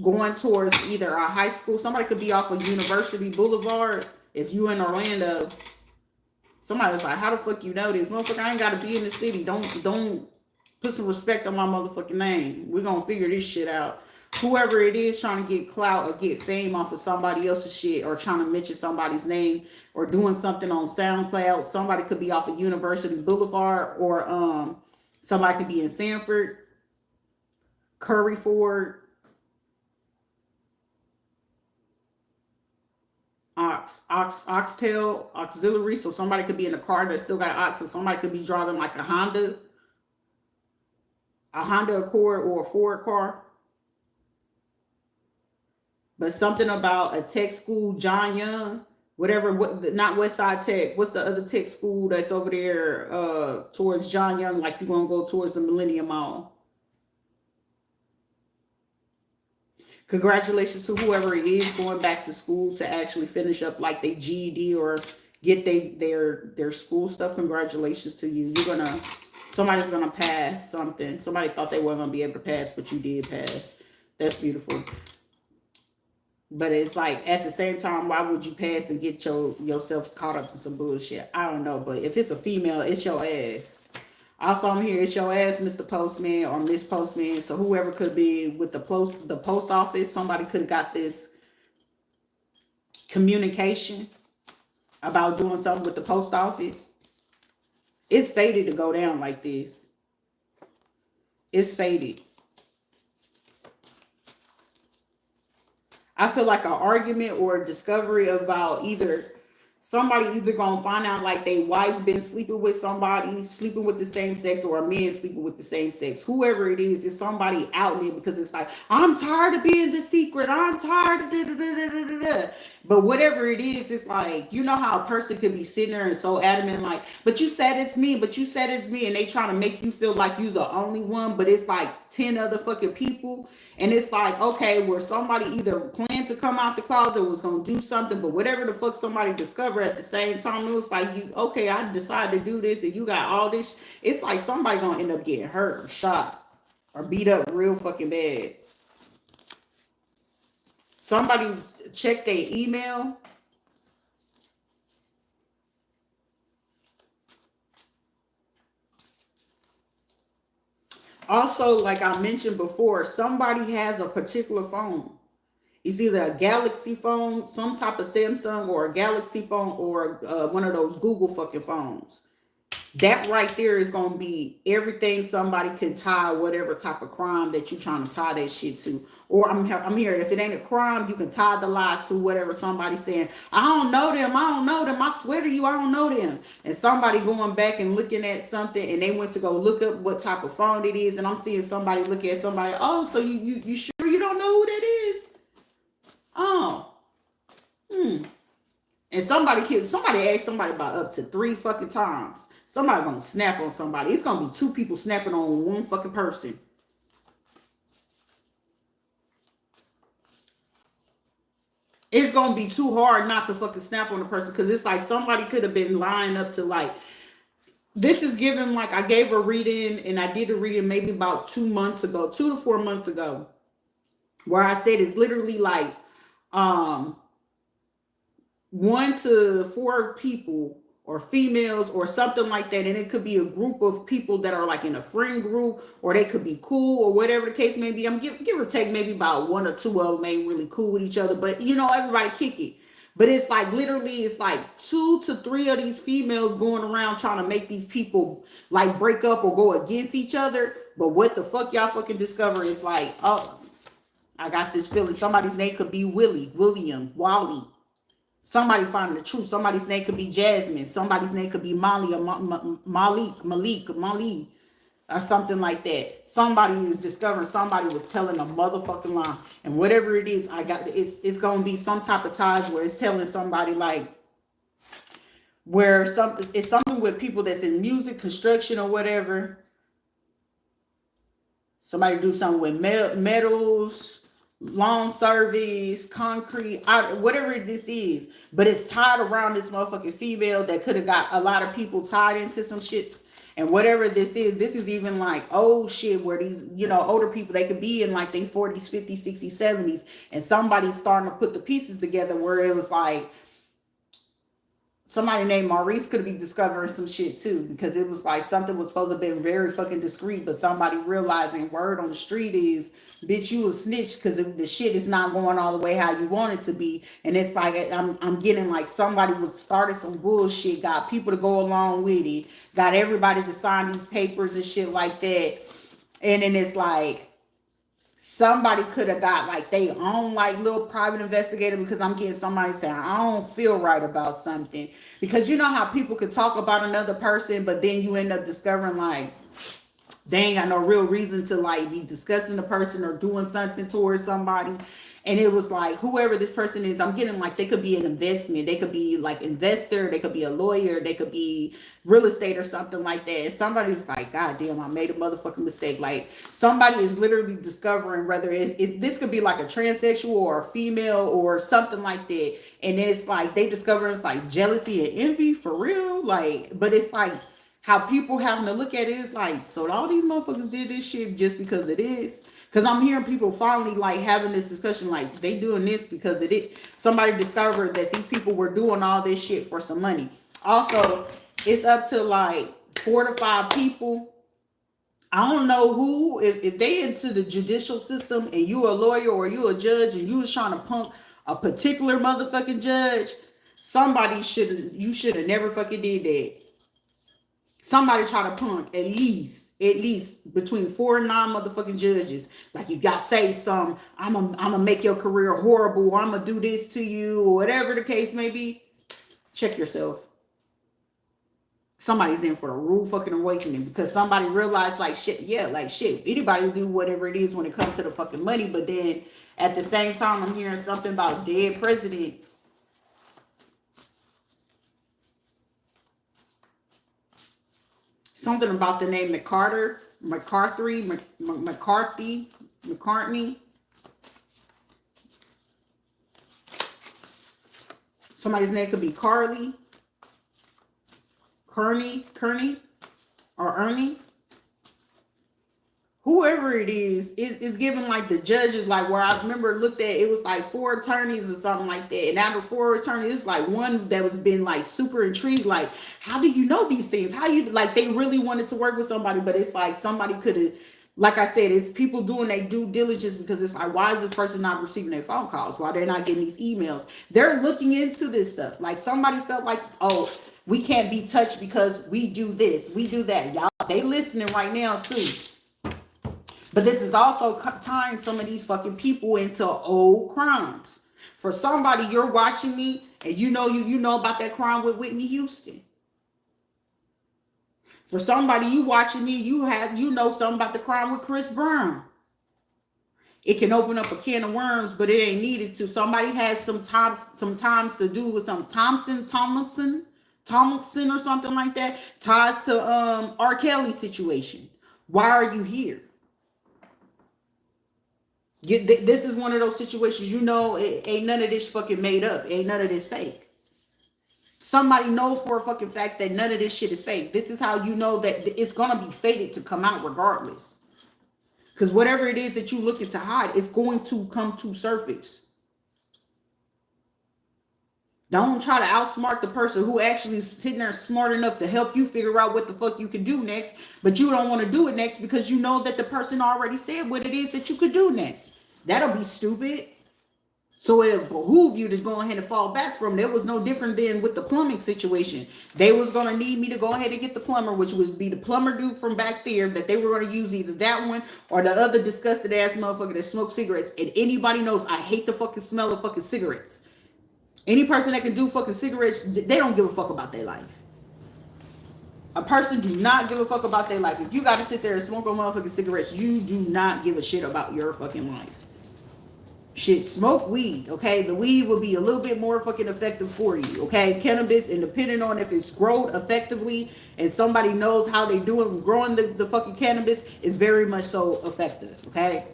going towards either a high school. Somebody could be off of University Boulevard. If you in Orlando, somebody's like, how the fuck you know this? Motherfucker, I ain't gotta be in the city. Don't put some respect on my motherfucking name. We're gonna figure this shit out. Whoever it is trying to get clout or get fame off of somebody else's shit, or trying to mention somebody's name, or doing something on SoundCloud. Somebody could be off of University Boulevard, or somebody could be in Sanford, Curryford, Oxtail, Auxiliary. So somebody could be in a car that still got an ox, so somebody could be driving like a Honda Accord or a Ford car. But something about a tech school, John Young, whatever, not West Side Tech. What's the other tech school that's over there towards John Young, like you're gonna go towards the Millennium Mall? Congratulations to whoever it is going back to school to actually finish up like their GED or get their school stuff. Congratulations to you. Somebody's gonna pass something. Somebody thought they weren't gonna be able to pass, but you did pass. That's beautiful. But it's like, at the same time, why would you pass and get yourself caught up to some bullshit? I don't know. But if it's a female, it's your ass. Also, I'm here. It's your ass, Mr. Postman or Miss Postman. So whoever could be with the post office, somebody could have got this communication about doing something with the post office. It's fated to go down like this. It's fated. I feel like an argument or a discovery about somebody either gonna find out like they wife been sleeping with somebody, sleeping with the same sex, or a man sleeping with the same sex. Whoever it is somebody out there, because it's like, I'm tired of being the secret. I'm tired of da-da-da-da-da-da. But whatever it is, it's like, you know how a person could be sitting there and so adamant, like, but you said it's me, and they trying to make you feel like you the only one, but it's like 10 other fucking people. And it's like, okay, where somebody either planned to come out the closet, was going to do something, but whatever the fuck somebody discovered at the same time, it was like, okay, I decided to do this, and you got all this. It's like somebody going to end up getting hurt or shot or beat up real fucking bad. Somebody check their email. Also, like I mentioned before, somebody has a particular phone. It's either a Galaxy phone, some type of Samsung, or a Galaxy phone, or one of those Google fucking phones. That right there is going to be everything somebody can tie whatever type of crime that you're trying to tie that shit to. Or I'm here. If it ain't a crime, you can tie the lie to whatever somebody's saying. I don't know them. I swear to you, I don't know them. And somebody going back and looking at something, and they went to go look up what type of phone it is. And I'm seeing somebody look at somebody. Oh, so you sure you don't know who that is? Oh. And somebody asked somebody about up to 3 fucking times. Somebody gonna snap on somebody. It's gonna be 2 people snapping on one fucking person. It's gonna be too hard not to fucking snap on the person, because it's like somebody could have been lying up to, like, this is given, like, I gave a reading, and I did a reading maybe about 2 to 4 months ago, where I said it's literally like 1 to 4 people or females or something like that, and it could be a group of people that are like in a friend group, or they could be cool, or whatever the case may be. I'm give or take maybe about 1 or 2 of them ain't really cool with each other, but everybody kick it. But it's like literally, it's like 2 to 3 of these females going around trying to make these people like break up or go against each other. But what the fuck y'all fucking discover is like, oh, I got this feeling somebody's name could be William, Wally. Somebody finding the truth. Somebody's name could be Jasmine. Somebody's name could be Molly or Malik, or something like that. Somebody is discovering somebody was telling a motherfucking lie. And whatever it is, it's going to be some type of ties where it's telling somebody, like, where it's something with people that's in music, construction, or whatever. Somebody do something with metals, lawn service, concrete, whatever this is, but it's tied around this motherfucking female that could have got a lot of people tied into some shit. And whatever this is even like old shit where these, you know, older people, they could be in like their 40s, 50s, 60s, 70s. And somebody's starting to put the pieces together where it was like, somebody named Maurice could be discovering some shit too, because it was like something was supposed to be very fucking discreet, but somebody realizing word on the street is, bitch, you a snitch because the shit is not going all the way how you want it to be. And it's like I'm getting like somebody was started some bullshit, got people to go along with it, got everybody to sign these papers and shit like that, and then it's like somebody could have got like they own like little private investigator, because I'm getting somebody saying I don't feel right about something, because you know how people could talk about another person, but then you end up discovering like they ain't got no real reason to like be discussing the person or doing something towards somebody. And it was like whoever this person is, I'm getting like they could be an investment, they could be like investor, they could be a lawyer, they could be real estate or something like that. And somebody's like, God damn, I made a motherfucking mistake. Like somebody is literally discovering whether this could be like a transsexual or a female or something like that. And it's like they discover it's like jealousy and envy for real. Like, but it's like how people having to look at it is like, so all these motherfuckers did this shit just because it is. Because I'm hearing people finally like having this discussion, like they doing this because it is. Somebody discovered that these people were doing all this shit for some money. Also, it's up to like 4 to 5 people. I don't know who, if they into the judicial system and you a lawyer or you a judge and you was trying to punk a particular motherfucking judge, you should have never fucking did that. Somebody try to punk at least between 4 and 9 motherfucking judges. Like you got to say something. I'm gonna make your career horrible, or I'm gonna do this to you, or whatever the case may be. Check yourself. Somebody's in for a rude fucking awakening, because somebody realized like shit. Yeah, like shit. Anybody will do whatever it is when it comes to the fucking money. But then at the same time, I'm hearing something about dead presidents. Something about the name McCartney. Somebody's name could be Kearney, or Ernie. Whoever it is giving like the judges, like where I remember looked at, it was like 4 attorneys or something like that. And out of 4 attorneys, it's like one that was been like super intrigued. Like, how do you know these things? How you, like they really wanted to work with somebody, but it's like somebody could have, like I said, it's people doing their due diligence, because it's like, why is this person not receiving their phone calls? Why they're not getting these emails? They're looking into this stuff. Like somebody felt like, oh, we can't be touched because we do this, we do that. Y'all, they listening right now too. But this is also tying some of these fucking people into old crimes. For somebody, you're watching me and you know about that crime with Whitney Houston. For somebody, you watching me, you know something about the crime with Chris Brown. It can open up a can of worms, but it ain't needed to. Somebody has some times to do with some Tomlinson or something like that, ties to R. Kelly situation. Why are you here? This is one of those situations, you know, ain't none of this fucking made up. Ain't none of this fake. Somebody knows for a fucking fact that none of this shit is fake. This is how you know that it's going to be fated to come out regardless. Because whatever it is that you looking to hide, it's going to come to surface. Don't try to outsmart the person who actually is sitting there smart enough to help you figure out what the fuck you can do next, but you don't want to do it next because you know that the person already said what it is that you could do next. That'll be stupid. So it behoove you to go ahead and fall back from. There was no different than with the plumbing situation. They was going to need me to go ahead and get the plumber, which would be the plumber dude from back there, that they were going to use either that one or the other disgusted ass motherfucker that smokes cigarettes. And anybody knows I hate the fucking smell of fucking cigarettes. Any person that can do fucking cigarettes, they don't give a fuck about their life. A person do not give a fuck about their life. If you got to sit there and smoke on motherfucking cigarettes, you do not give a shit about your fucking life. Shit, smoke weed, okay? The weed will be a little bit more fucking effective for you, okay? Cannabis, and depending on if it's grown effectively and somebody knows how they doing growing the fucking cannabis, is very much so effective, okay?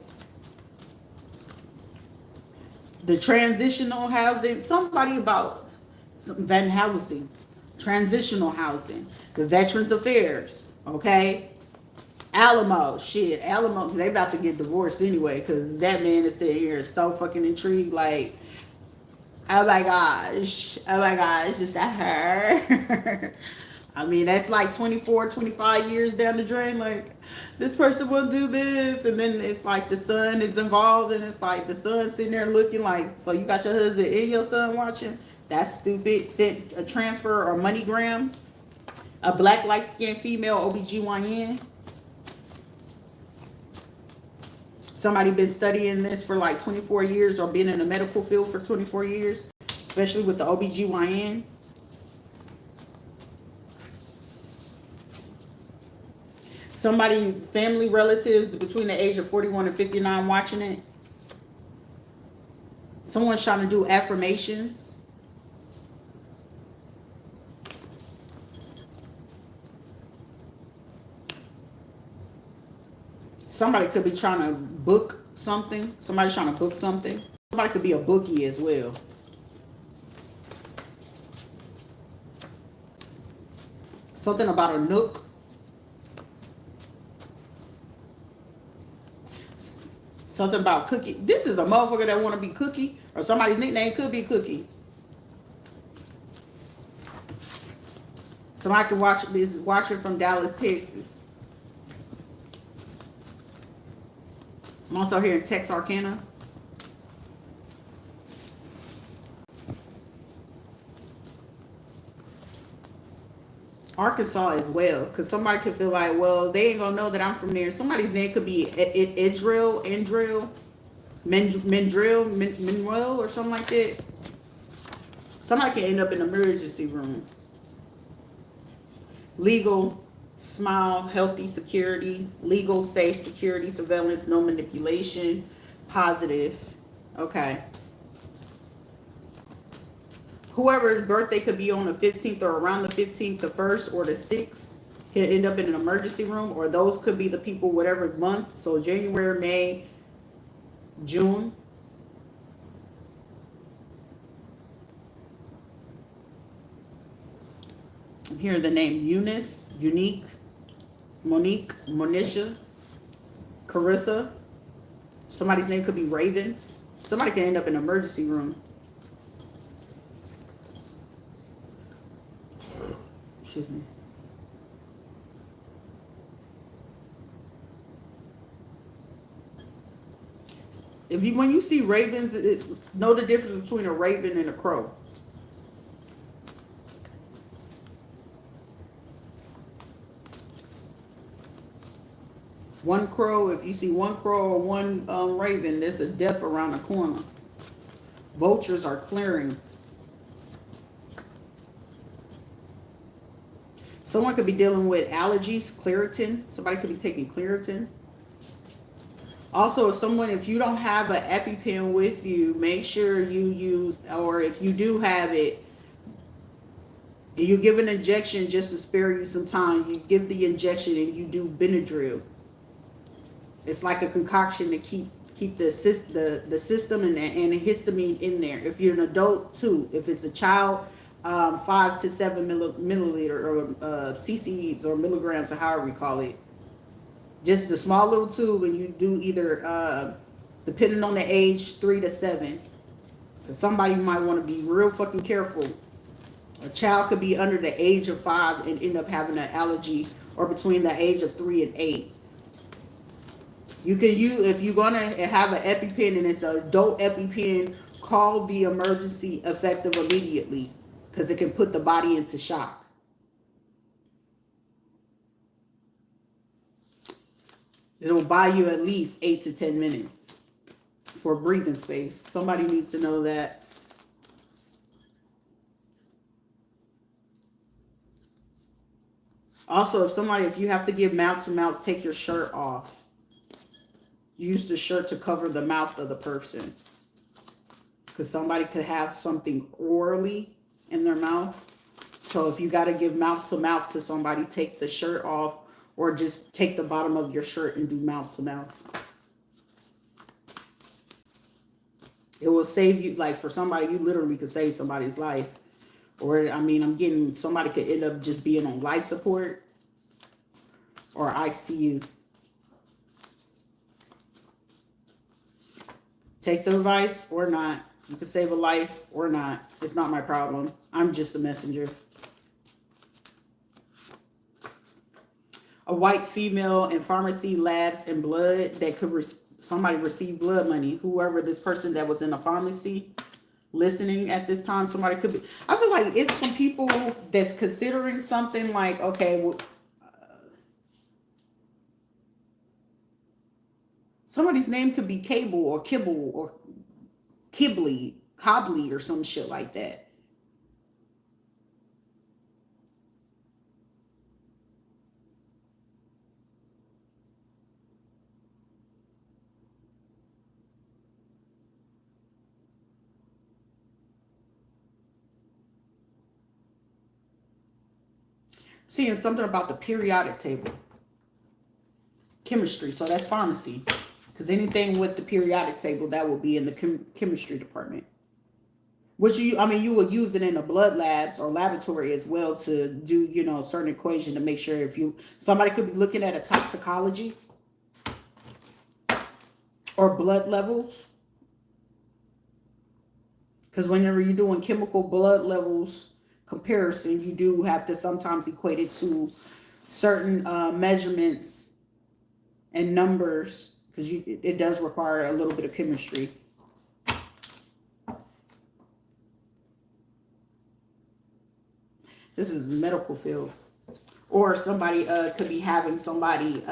The transitional housing, somebody about Van Helsing, transitional housing, the Veterans Affairs, Okay? Alamo, shit, Alamo, they about to get divorced anyway, because that man is sitting here so fucking intrigued, like, oh my gosh, is that her? I mean, that's like 24, 25 years down the drain, like, this person will do this, and then it's like the son is involved, and it's like the son sitting there looking like, so you got your husband and your son watching? That's stupid. Sent a transfer or MoneyGram. A black light-skinned female OBGYN. Somebody been studying this for like 24 years or been in the medical field for 24 years, especially with the OBGYN. Somebody, family relatives between the age of 41 and 59 watching it. Someone's trying to do affirmations. Somebody could be trying to book something. Somebody's trying to book something. Somebody could be a bookie as well. Something about a nook. Something about Cookie. This is a motherfucker that want to be Cookie. Or somebody's nickname could be Cookie. Somebody can watch this. Watching from Dallas, Texas. I'm also here in Texarkana. Arkansas as well, because somebody could feel like, well, they ain't gonna know that I'm from there. Somebody's name could be Edril, Mendril, or something like that. Somebody can end up in the emergency room. Legal, smile, healthy, security, legal, safe, security, surveillance, no manipulation, positive. Okay. Whoever's birthday could be on the 15th or around the 15th, the 1st or the 6th can end up in an emergency room, or those could be the people whatever month. So January, May, June. Here the name Eunice, Unique, Monique, Monisha, Carissa. Somebody's name could be Raven. Somebody can end up in an emergency room. Excuse me. When you see ravens, know the difference between a raven and a crow. One crow, if you see one crow or one raven, there's a death around the corner. Vultures are clearing. Someone could be dealing with allergies, Claritin. Somebody could be taking Claritin. Also, if you don't have an EpiPen with you, make sure you use, or if you do have it, you give an injection just to spare you some time. You give the injection and you do Benadryl. It's like a concoction to keep the system and the histamine in there. If you're an adult, too. If it's a child, 5 to 7 milliliter or cc's or milligrams or however you call it. Just the small little tube, and you do either, depending on the age, 3 to 7. Because somebody might want to be real fucking careful. A child could be under the age of 5 and end up having an allergy, or between the age of 3 and 8. You can if you're gonna have an EpiPen and it's an adult EpiPen, call the emergency effective immediately, because it can put the body into shock. It'll buy you at least 8 to 10 minutes for breathing space. Somebody needs to know that. Also, if you have to give mouth to mouth, take your shirt off. Use the shirt to cover the mouth of the person, because somebody could have something orally in their mouth. So if you got to give mouth to somebody, take the shirt off, or just take the bottom of your shirt and do mouth to mouth. It will save you, like for somebody, you literally could save somebody's life. Or, I mean, somebody could end up just being on life support. or ICU. Take the advice or not. You can save a life or not. It's not my problem. I'm just a messenger. A white female in pharmacy, labs, and blood that could somebody receive blood money. Whoever this person that was in the pharmacy listening at this time, somebody could be. I feel like it's some people that's considering something like, okay, well, somebody's name could be Cable or Kibble or Cobley or some shit like that. Seeing something about the periodic table. Chemistry, so that's pharmacy. Because anything with the periodic table, that will be in the chemistry department. Which you would use it in the blood labs or laboratory as well to do, certain equation to make sure if somebody could be looking at a toxicology or blood levels. Because whenever you're doing chemical blood levels comparison, you do have to sometimes equate it to certain measurements and numbers, because it does require a little bit of chemistry. This is the medical field. Or somebody could be having somebody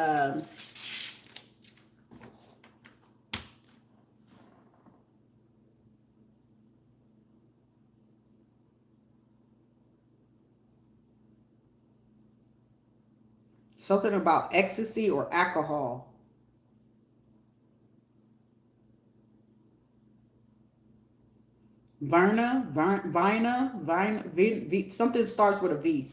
something about ecstasy or alcohol. Vina, something starts with a V.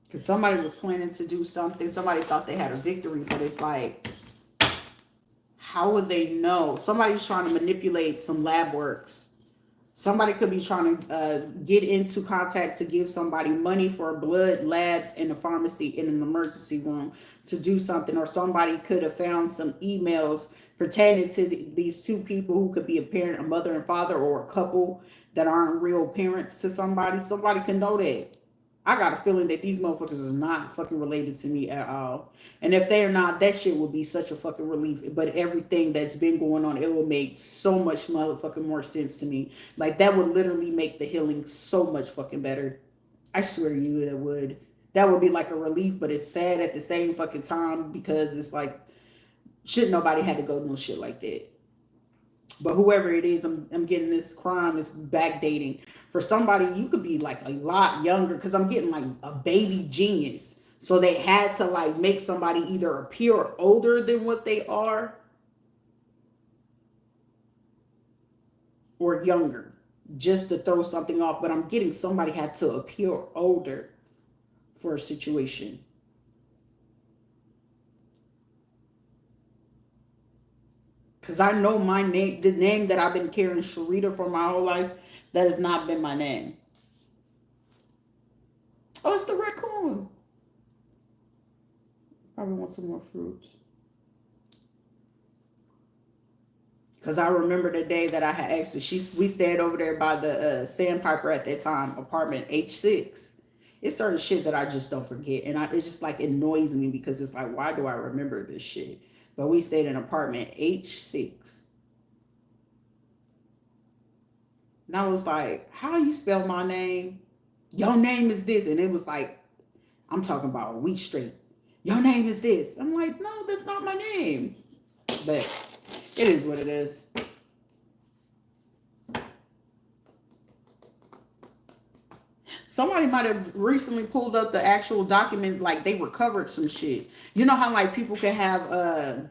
Because somebody was planning to do something. Somebody thought they had a victory, but it's like, how would they know? Somebody's trying to manipulate some lab works. Somebody could be trying to get into contact to give somebody money for blood labs in a pharmacy in an emergency room to do something. Or somebody could have found some emails pertaining to these two people who could be a parent, a mother and father, or a couple that aren't real parents to somebody. Somebody can know that. I got a feeling that these motherfuckers is not fucking related to me at all. And if they're not, that shit would be such a fucking relief. But everything that's been going on, it will make so much motherfucking more sense to me. Like, that would literally make the healing so much fucking better. I swear you it would. That would be like a relief, but it's sad at the same fucking time, because it's like, shit, nobody had to go no shit like that. But whoever it is, I'm getting this crime is backdating. For somebody, you could be like a lot younger, because I'm getting like a baby genius. So they had to like make somebody either appear older than what they are or younger, just to throw something off. But I'm getting somebody had to appear older for a situation. Because I know my name, the name that I've been carrying, Sharita, for my whole life, that has not been my name. Oh, it's the raccoon. Probably want some more fruits. Because I remember the day that I had asked her, we stayed over there by the Sandpiper at that time, apartment H6. It's certain shit that I just don't forget. And it's just like annoys me, because it's like, why do I remember this shit? But we stayed in apartment H6. And I was like, how you spell my name? Your name is this. And it was like, I'm talking about a week straight. Your name is this. I'm like, no, that's not my name. But it is what it is. Somebody might have recently pulled up the actual document, like they recovered some shit. You know how like people can have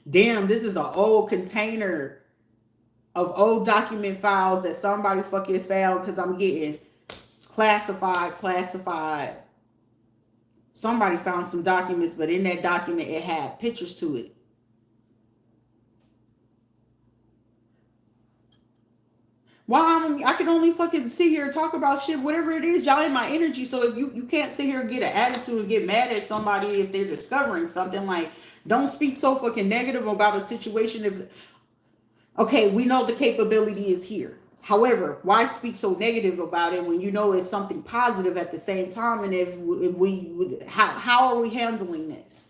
damn, this is an old container of old document files that somebody fucking found, because I'm getting classified. Somebody found some documents, but in that document it had pictures to it. Well, I can only fucking sit here and talk about shit, whatever it is, y'all in my energy. So if you can't sit here and get an attitude and get mad at somebody if they're discovering something, like, don't speak so fucking negative about a situation. If okay, we know the capability is here. However, why speak so negative about it when you know it's something positive at the same time? And if we would, how are we handling this?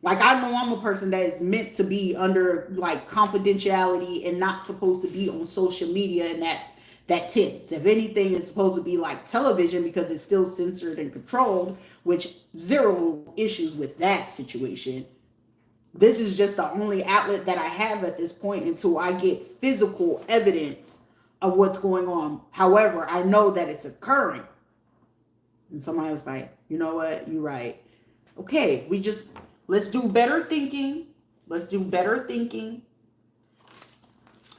Like, I know I'm a person that is meant to be under like confidentiality and not supposed to be on social media and that tense. If anything, it's supposed to be like television because it's still censored and controlled, which zero issues with that situation. This is just the only outlet that I have at this point until I get physical evidence of what's going on. However, I know that it's occurring. And somebody was like, you know what? You're right. Okay, let's do better thinking. Let's do better thinking.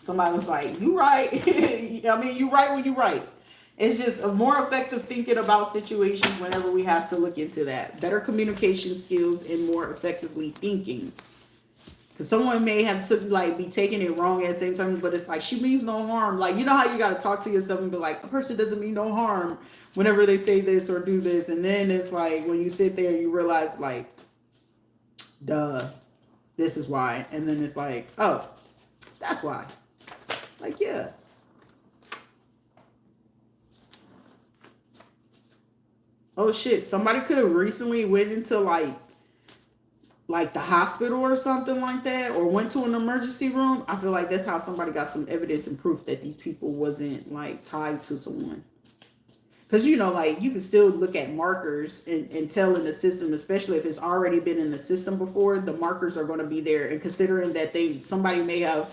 Somebody was like, you right. I mean, you right when you right. It's just a more effective thinking about situations whenever we have to look into that. Better communication skills and more effectively thinking. Because someone may have be taking it wrong at the same time, but it's like, she means no harm. Like, you know how you got to talk to yourself and be like, a person doesn't mean no harm whenever they say this or do this. And then it's like, when you sit there, you realize, like, duh, this is why. And then it's like, oh, that's why. Like, yeah. Oh shit, somebody could have recently went into like the hospital or something like that, or went to an emergency room. I feel like that's how somebody got some evidence and proof that these people wasn't like tied to someone. Because, you know, like, you can still look at markers and tell in the system, especially if it's already been in the system before, the markers are going to be there. And considering that somebody may have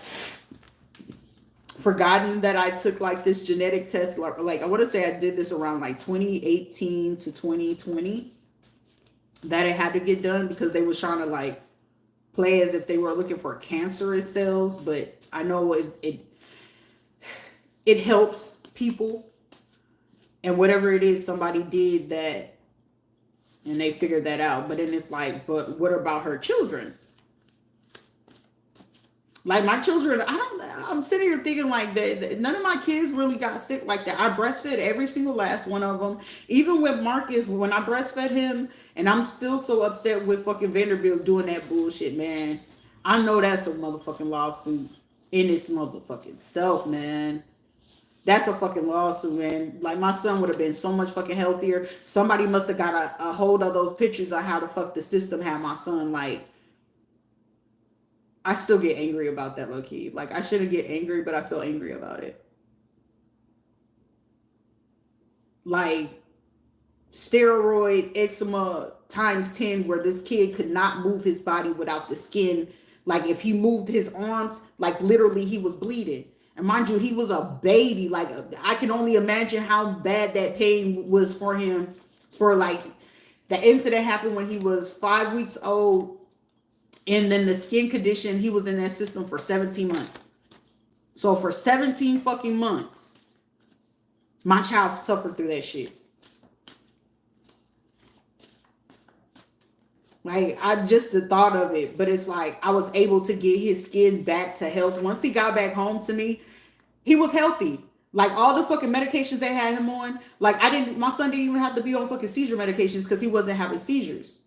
forgotten that I took like this genetic test, like I want to say I did this around like 2018 to 2020, that it had to get done because they were trying to like play as if they were looking for cancerous cells. But I know it helps people. And whatever it is, somebody did that and they figured that out. But then it's like, but what about her children? Like, my children, I'm sitting here thinking like that none of my kids really got sick like that. I breastfed every single last one of them. Even with Marcus, when I breastfed him, and I'm still so upset with fucking Vanderbilt doing that bullshit, man. I know that's a motherfucking lawsuit in its motherfucking self, man. That's a fucking lawsuit, man. Like, my son would have been so much fucking healthier. Somebody must have got a hold of those pictures of how the fuck the system had my son. Like, I still get angry about that, low key. Like, I shouldn't get angry, but I feel angry about it. Like, steroid eczema times 10, where this kid could not move his body without the skin. Like, if he moved his arms, like, literally he was bleeding. And mind you, he was a baby. Like, I can only imagine how bad that pain was for him. For like, the incident happened when he was 5 weeks old. And then the skin condition, he was in that system for 17 months. So for 17 fucking months, my child suffered through that shit. Like, I just the thought of it, but it's like I was able to get his skin back to health. Once he got back home to me, he was healthy. Like, all the fucking medications they had him on, like, my son didn't even have to be on fucking seizure medications because he wasn't having seizures.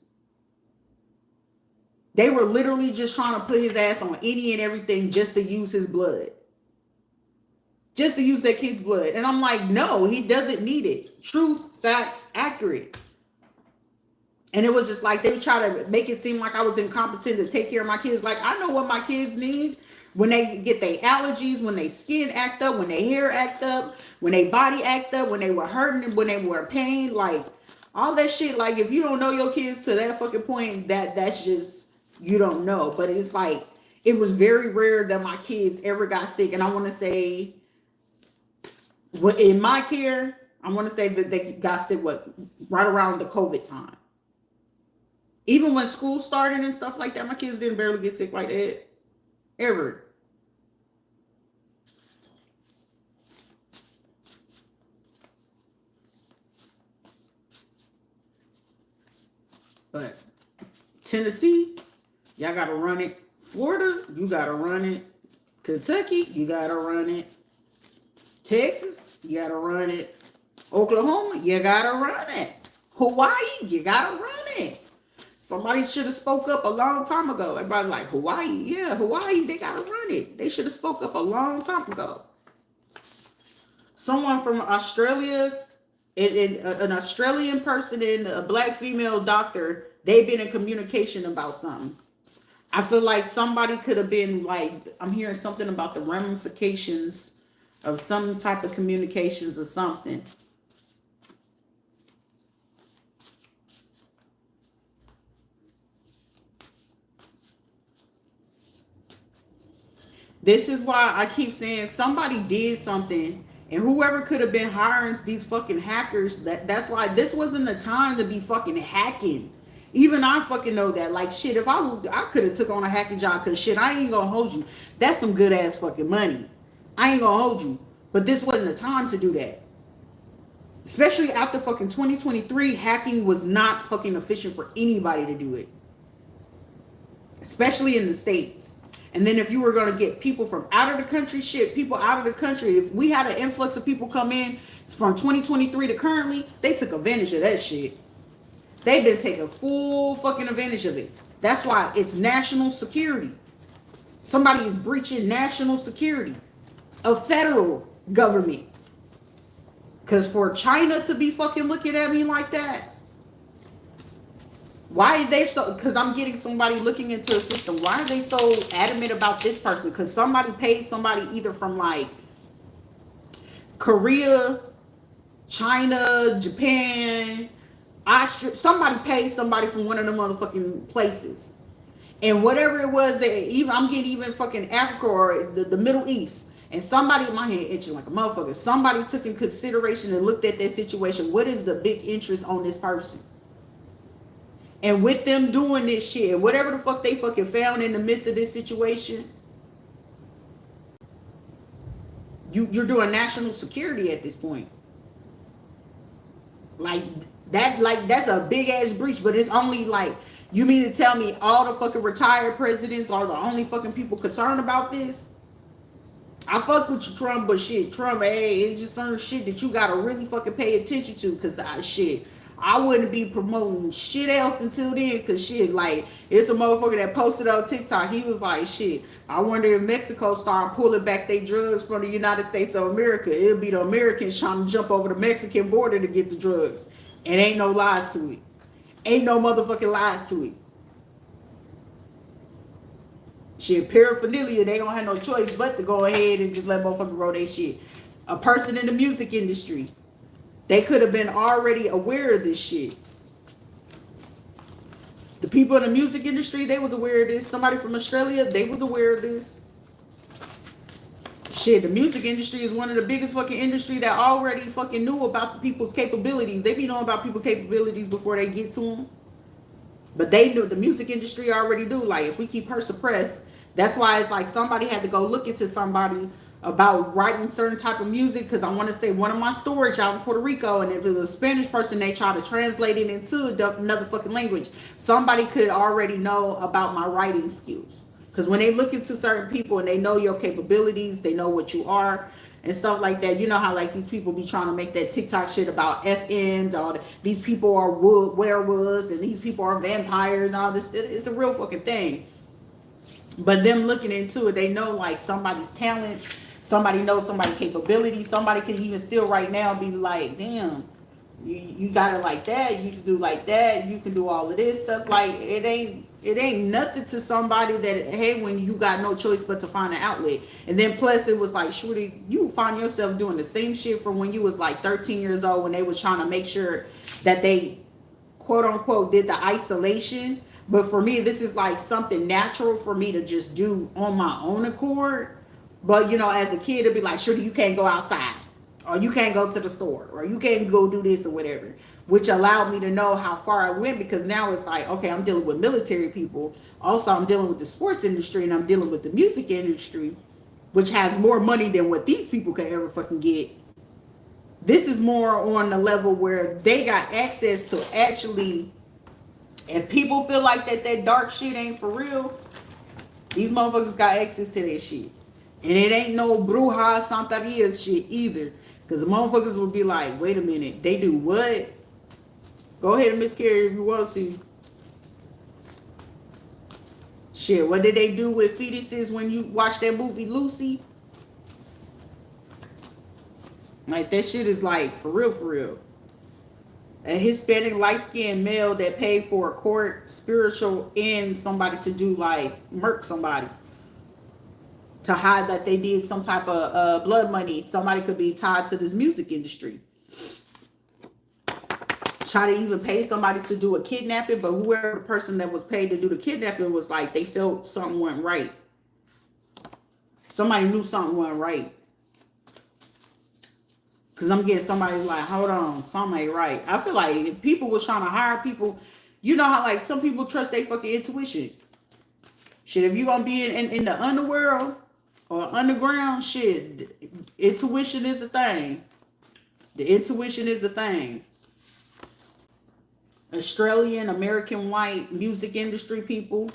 They were literally just trying to put his ass on any and everything just to use his blood. Just to use that kid's blood. And I'm like, no, he doesn't need it. Truth, facts, accurate. And it was just like, they would try to make it seem like I was incompetent to take care of my kids. Like, I know what my kids need. When they get their allergies, when their skin act up, when their hair act up, when their body act up, when they were hurting, when they were in pain, like, all that shit. Like, if you don't know your kids to that fucking point, that's just, you don't know. But it's like, it was very rare that my kids ever got sick. And I want to say, in my care, I want to say that they got sick, right around the COVID time. Even when school started and stuff like that, my kids didn't barely get sick like that. Ever. But Tennessee, y'all got to run it. Florida, you got to run it. Kentucky, you got to run it. Texas, you gotta run it. Oklahoma, you gotta run it. Hawaii, you gotta run it. Somebody should have spoke up a long time ago. Everybody like, Hawaii, yeah, Hawaii, they gotta run it. They should have spoke up a long time ago. Someone from Australia, an Australian person and a black female doctor, they've been in communication about something. I feel like somebody could have been like, I'm hearing something about the ramifications of some type of communications or something. This is why I keep saying somebody did something, and whoever could have been hiring these fucking hackers, that's why this wasn't the time to be fucking hacking. Even I fucking know that. Like shit, if I could have took on a hacking job, cause shit, I ain't gonna hold you. That's some good ass fucking money. I ain't gonna hold you. But this wasn't the time to do that. Especially after fucking 2023, hacking was not fucking efficient for anybody to do it. Especially in the States. And then if you were going to get people from out of the country, shit, people out of the country, if we had an influx of people come in from 2023 to currently, they took advantage of that shit. They've been taking full fucking advantage of it. That's why it's national security. Somebody is breaching national security of federal government. Because for China to be fucking looking at me like that, why are they so, because I'm getting somebody looking into a system. Why are they so adamant about this person? Because somebody paid somebody either from like Korea, China, Japan, Austria. Somebody paid somebody from one of them motherfucking places. And whatever it was that even, I'm getting even fucking Africa or the Middle East. And somebody, my head itching like a motherfucker. Somebody took in consideration and looked at that situation. What is the big interest on this person? And with them doing this shit, whatever the fuck they fucking found in the midst of this situation, you're doing national security at this point. Like that's a big ass breach, but it's only like, you mean to tell me all the fucking retired presidents are the only fucking people concerned about this? I fuck with you, Trump, but shit, Trump, hey, it's just certain shit that you gotta really fucking pay attention to, cause I wouldn't be promoting shit else until then, cause shit, like, it's a motherfucker that posted on TikTok. He was like, shit, I wonder if Mexico start pulling back their drugs from the United States of America, it'll be the Americans trying to jump over the Mexican border to get the drugs. And ain't no lie to it. Ain't no motherfucking lie to it. Shit, paraphernalia, they don't have no choice but to go ahead and just let motherfuckers roll their shit. A person in the music industry, they could have been already aware of this shit. The people in the music industry, they was aware of this. Somebody from Australia, they was aware of this. Shit, the music industry is one of the biggest fucking industry that already fucking knew about the people's capabilities. They be knowing about people's capabilities before they get to them. But they knew, the music industry already do. Like, if we keep her suppressed, that's why it's like somebody had to go look into somebody about writing certain type of music. Because I want to say one of my storage out in Puerto Rico, and if it was a Spanish person, they try to translate it into another fucking language. Somebody could already know about my writing skills. Because when they look into certain people and they know your capabilities, they know what you are and stuff like that. You know how like these people be trying to make that TikTok shit about FNs, or these people are werewolves and these people are vampires and all this. It's a real fucking thing. But them looking into it, they know like somebody's talents, somebody knows somebody's capabilities. Somebody could even still right now be like, damn, you got it like that, you can do like that, you can do all of this stuff. Like it ain't nothing to somebody that, hey, when you got no choice but to find an outlet. And then plus it was like, shorty, you find yourself doing the same shit from when you was like 13 years old, when they was trying to make sure that they quote unquote did the isolation. But for me, this is like something natural for me to just do on my own accord. But you know, as a kid, it'd be like, shorty, you can't go outside, or you can't go to the store, or you can't go do this or whatever, which allowed me to know how far I went. Because now it's like, okay, I'm dealing with military people. Also, I'm dealing with the sports industry, and I'm dealing with the music industry, which has more money than what these people could ever fucking get. This is more on the level where they got access to actually, if people feel like that dark shit ain't for real, these motherfuckers got access to that shit. And it ain't no Bruja Santeria shit either. Because the motherfuckers will be like, wait a minute, they do what? Go ahead and miscarry if you want to. Shit, what did they do with fetuses when you watch that movie Lucy? Like, that shit is like, for real, for real. A Hispanic light-skinned male that paid for a court spiritual and somebody to do like murk somebody to hide that they did some type of blood money. Somebody could be tied to this music industry. Try to even pay somebody to do a kidnapping, but whoever the person that was paid to do the kidnapping was like, they felt something wasn't right. Somebody knew something wasn't right. Because I'm getting somebody's like, hold on, something ain't right. I feel like if people was trying to hire people, you know how like some people trust their fucking intuition. Shit, if you gonna be in the underworld or underground, shit, intuition is a thing. The intuition is a thing. Australian, American white music industry people.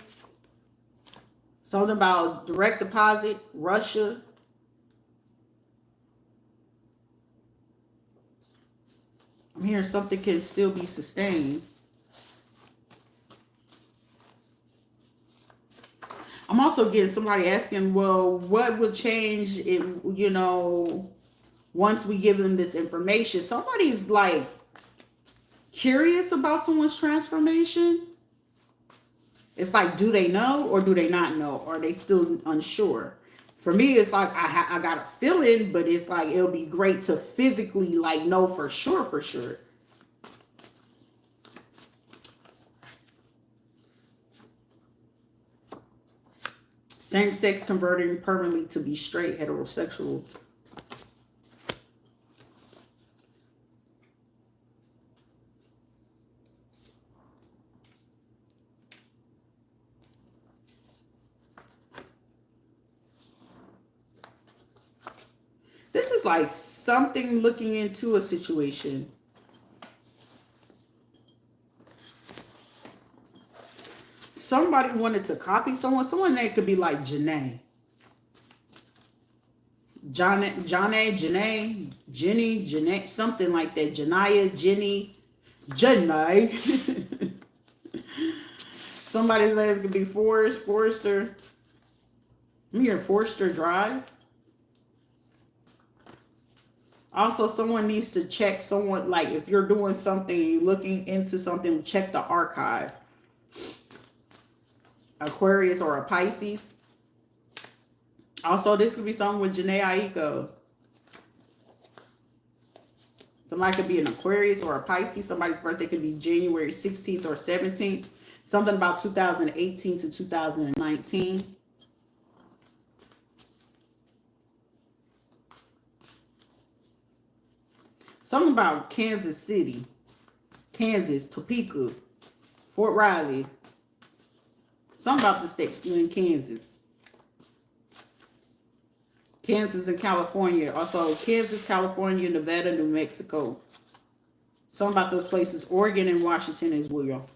Something about direct deposit, Russia. I'm hearing something can still be sustained. I'm also getting somebody asking, well, what would change if, you know, once we give them this information? Somebody's like curious about someone's transformation. It's like, do they know or do they not know? Or are they still unsure? For me, it's like I got a feeling, but it's like it'll be great to physically like know for sure, for sure. Same sex converting permanently to be straight, heterosexual. This is like something looking into a situation. Somebody wanted to copy someone. Someone that could be like Janae. Janae, Jenny, something like that. Janaya, Jenny, Janae. Somebody's name could be Forrester. I'm here, Forrester Drive. Also, someone needs to check someone, like if you're doing something, you're looking into something, check the archive. Aquarius or a Pisces. Also, this could be something with Janae Aiko. Somebody could be an Aquarius or a Pisces. Somebody's birthday could be January 16th or 17th. Something about 2018 to 2019. Something about Kansas City, Kansas, Topeka, Fort Riley. Something about the state in Kansas. Kansas and California. Also, Kansas, California, Nevada, New Mexico. Something about those places. Oregon and Washington as well.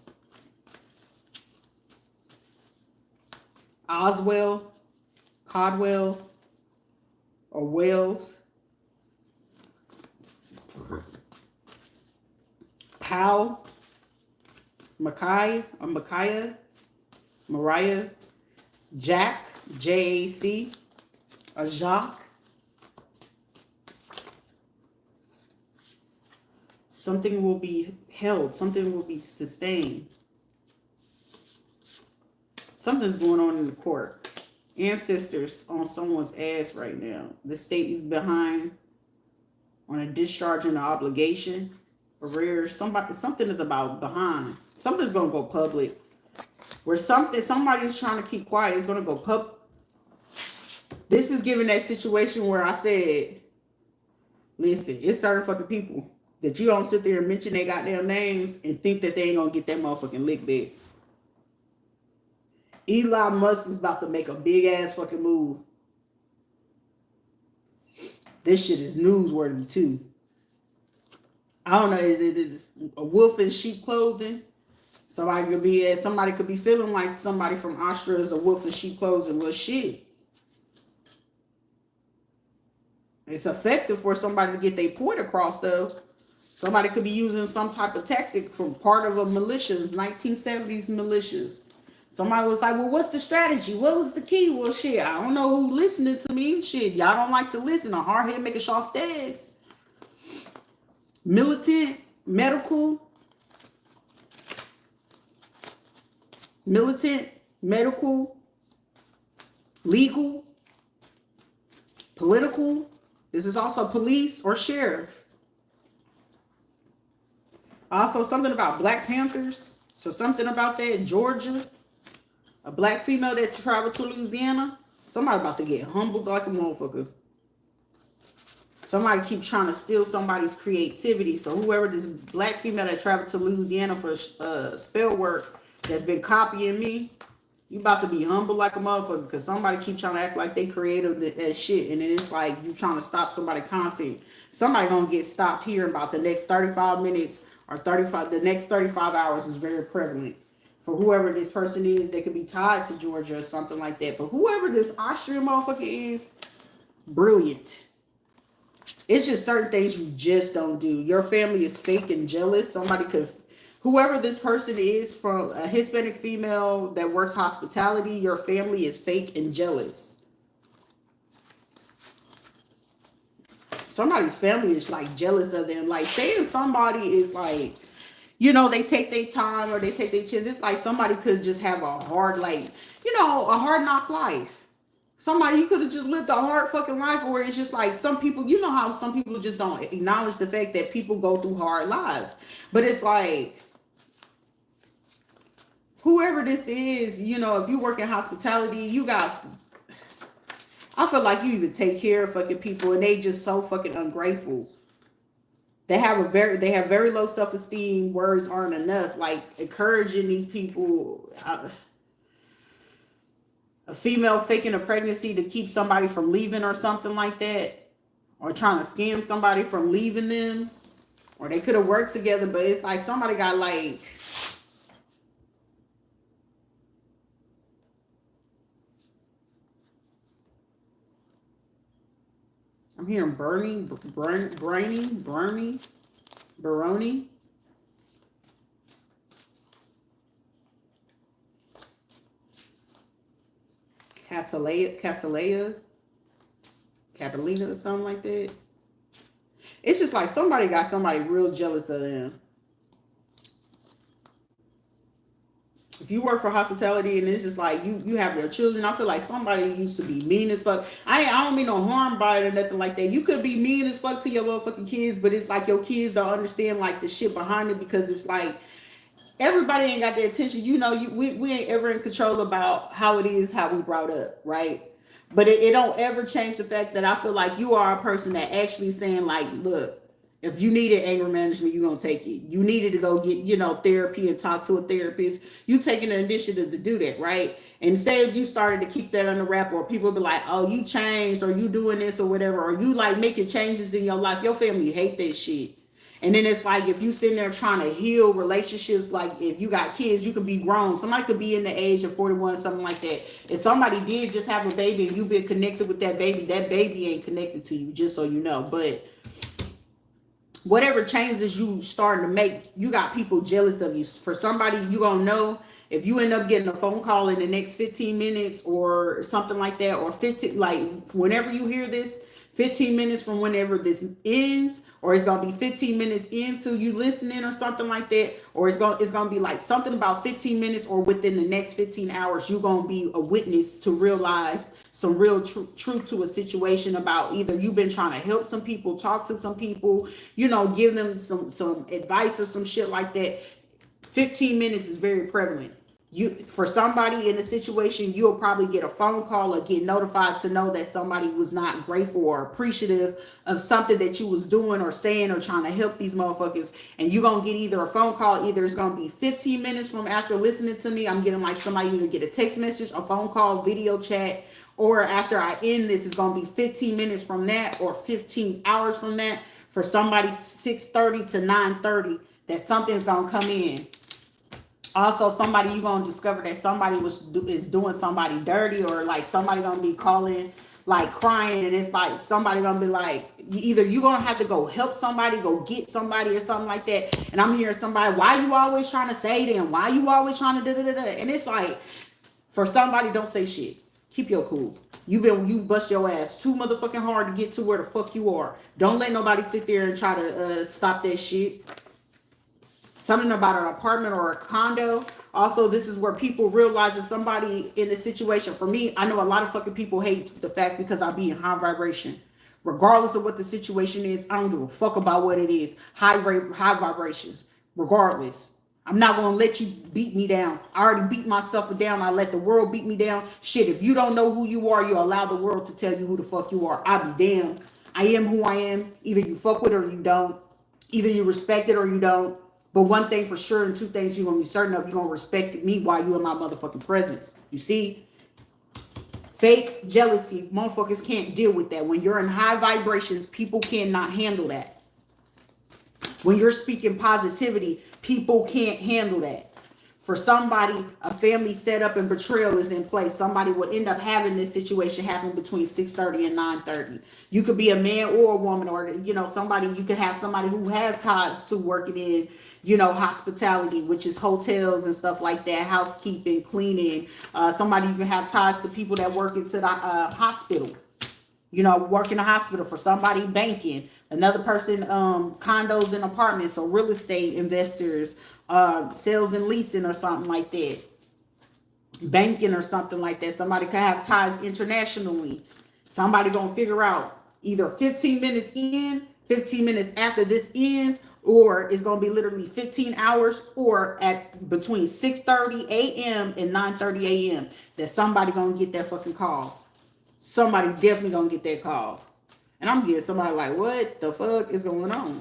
Oswell, Caldwell, or Wells. Powell, Micaiah, Mariah, Jack, J-A-C, or Jacques. Something will be held. Something will be sustained. Something's going on in the court. Ancestors on someone's ass right now. The state is behind on a discharge and an obligation. Arrears. Something is about behind. Something's going to go public. Where somebody's trying to keep quiet, it's going to go public. This is giving that situation where I said, listen, it's certain fucking people that you don't sit there and mention their goddamn names and think that they ain't going to get that motherfucking lick back. Elon Musk is about to make a big ass fucking move. This shit is newsworthy too. I don't know, is it a wolf in sheep clothing? Somebody could be feeling like somebody from Austria is a wolf in sheep clothing. Well, shit. It's effective for somebody to get their point across, though. Somebody could be using some type of tactic from part of a militias, 1970s militias. Somebody was like, well, what's the strategy? What was the key? Well, shit, I don't know who listening to me. Shit, y'all don't like to listen. A hard head make a soft ass. Militant, medical, legal, political. This is also police or sheriff. Also something about Black Panthers. So something about that. Georgia. A black female that traveled to Louisiana. Somebody about to get humbled like a motherfucker. Somebody keeps trying to steal somebody's creativity. So whoever this black female that traveled to Louisiana for spell work that's been copying me, you about to be humble like a motherfucker because somebody keep trying to act like they creative as shit. And then it's like you trying to stop somebody's content. Somebody gonna get stopped here in about the next 35 minutes or the next 35 hours is very prevalent. For whoever this person is, they could be tied to Georgia or something like that. But whoever this Austrian motherfucker is, brilliant. It's just certain things you just don't do. Your family is fake and jealous. Somebody could, whoever this person is, from a Hispanic female that works hospitality, your family is fake and jealous. Somebody's family is like jealous of them. Like saying somebody is like, you know, they take their time or they take their chance. It's like somebody could just have a hard, like, you know, a hard knock life. Somebody, you could have just lived a hard fucking life, or it's just like some people, you know how some people just don't acknowledge the fact that people go through hard lives. But it's like, whoever this is, you know, if you work in hospitality, you got, I feel like you even take care of fucking people and they just so fucking ungrateful. They have very low self-esteem. Words aren't enough. Like encouraging these people, a female faking a pregnancy to keep somebody from leaving or something like that, or trying to scam somebody from leaving them, or they could have worked together, but it's like somebody got like, I'm hearing Bernie, Baroni. Catalina or something like that. It's just like somebody got somebody real jealous of them. If you work for hospitality and it's just like you have your children, I feel like somebody used to be mean as fuck. I don't mean no harm by it or nothing like that. You could be mean as fuck to your motherfucking kids, but it's like your kids don't understand like the shit behind it, because it's like everybody ain't got their attention. You know, we ain't ever in control about how it is, how we brought up, right? But it don't ever change the fact that I feel like you are a person that actually saying like, look, if you needed anger management, you're going to take it. You needed to go get, you know, therapy and talk to a therapist. You taking the initiative to do that, right? And say if you started to keep that under wrap, or people be like, oh, you changed, or you doing this or whatever, or you like making changes in your life, your family hate that shit. And then it's like if you sitting there trying to heal relationships, like if you got kids, you could be grown. Somebody could be in the age of 41, something like that. If somebody did just have a baby and you've been connected with that baby ain't connected to you, just so you know. But whatever changes you starting to make, you got people jealous of you. For somebody, you gonna know if you end up getting a phone call in the next 15 minutes or something like that, or 15, like whenever you hear this, 15 minutes from whenever this ends, or it's gonna be 15 minutes into you listening or something like that, or it's gonna be like something about 15 minutes or within the next 15 hours, you're gonna be a witness to realize some real truth to a situation about either you've been trying to help some people, talk to some people, you know, give them some advice or some shit like that. 15 minutes is very prevalent. For somebody in a situation, you'll probably get a phone call or get notified to know that somebody was not grateful or appreciative of something that you was doing or saying or trying to help these motherfuckers. And you're going to get either a phone call, either it's going to be 15 minutes from after listening to me. I'm getting like somebody either get a text message, a phone call, video chat, or after I end this, it's going to be 15 minutes from that or 15 hours from that. For somebody 6:30 to 9:30, that something's going to come in. Also, somebody, you're going to discover that somebody is doing somebody dirty, or like somebody going to be calling like crying, and it's like somebody gonna be like, either you gonna have to go help somebody, go get somebody or something like that. And I'm hearing somebody, why you always trying to say them? Why you always trying to da da da da? And it's like, for somebody, don't say shit. Keep your cool. You bust your ass too motherfucking hard to get to where the fuck you are. Don't let nobody sit there and try to stop that shit. Something about an apartment or a condo. Also, this is where people realize that somebody in a situation. For me, I know a lot of fucking people hate the fact because I be in high vibration. Regardless of what the situation is, I don't give a fuck about what it is. High vibrations. Regardless. I'm not going to let you beat me down. I already beat myself down. I let the world beat me down. Shit, if you don't know who you are, you allow the world to tell you who the fuck you are. I be damned. I am who I am. Either you fuck with it or you don't. Either you respect it or you don't. But one thing for sure and two things you're going to be certain of, you're going to respect me while you in my motherfucking presence. You see? Fake jealousy. Motherfuckers can't deal with that. When you're in high vibrations, people cannot handle that. When you're speaking positivity, people can't handle that. For somebody, a family setup and betrayal is in place. Somebody would end up having this situation happen between 6:30 and 9:30. You could be a man or a woman, or somebody. You could have somebody who has ties to working in, hospitality, which is hotels and stuff like that, housekeeping, cleaning. Somebody you can have ties to people that work into the hospital. Work in the hospital. For somebody, banking. Another person, condos and apartments, or real estate investors, sales and leasing or something like that. Banking or something like that. Somebody could have ties internationally. Somebody gonna figure out either 15 minutes in, 15 minutes after this ends, or it's gonna be literally 15 hours, or at between 6:30 a.m. and 9:30 a.m. that somebody gonna get that fucking call. Somebody definitely gonna get that call. And I'm getting somebody like, what the fuck is going on?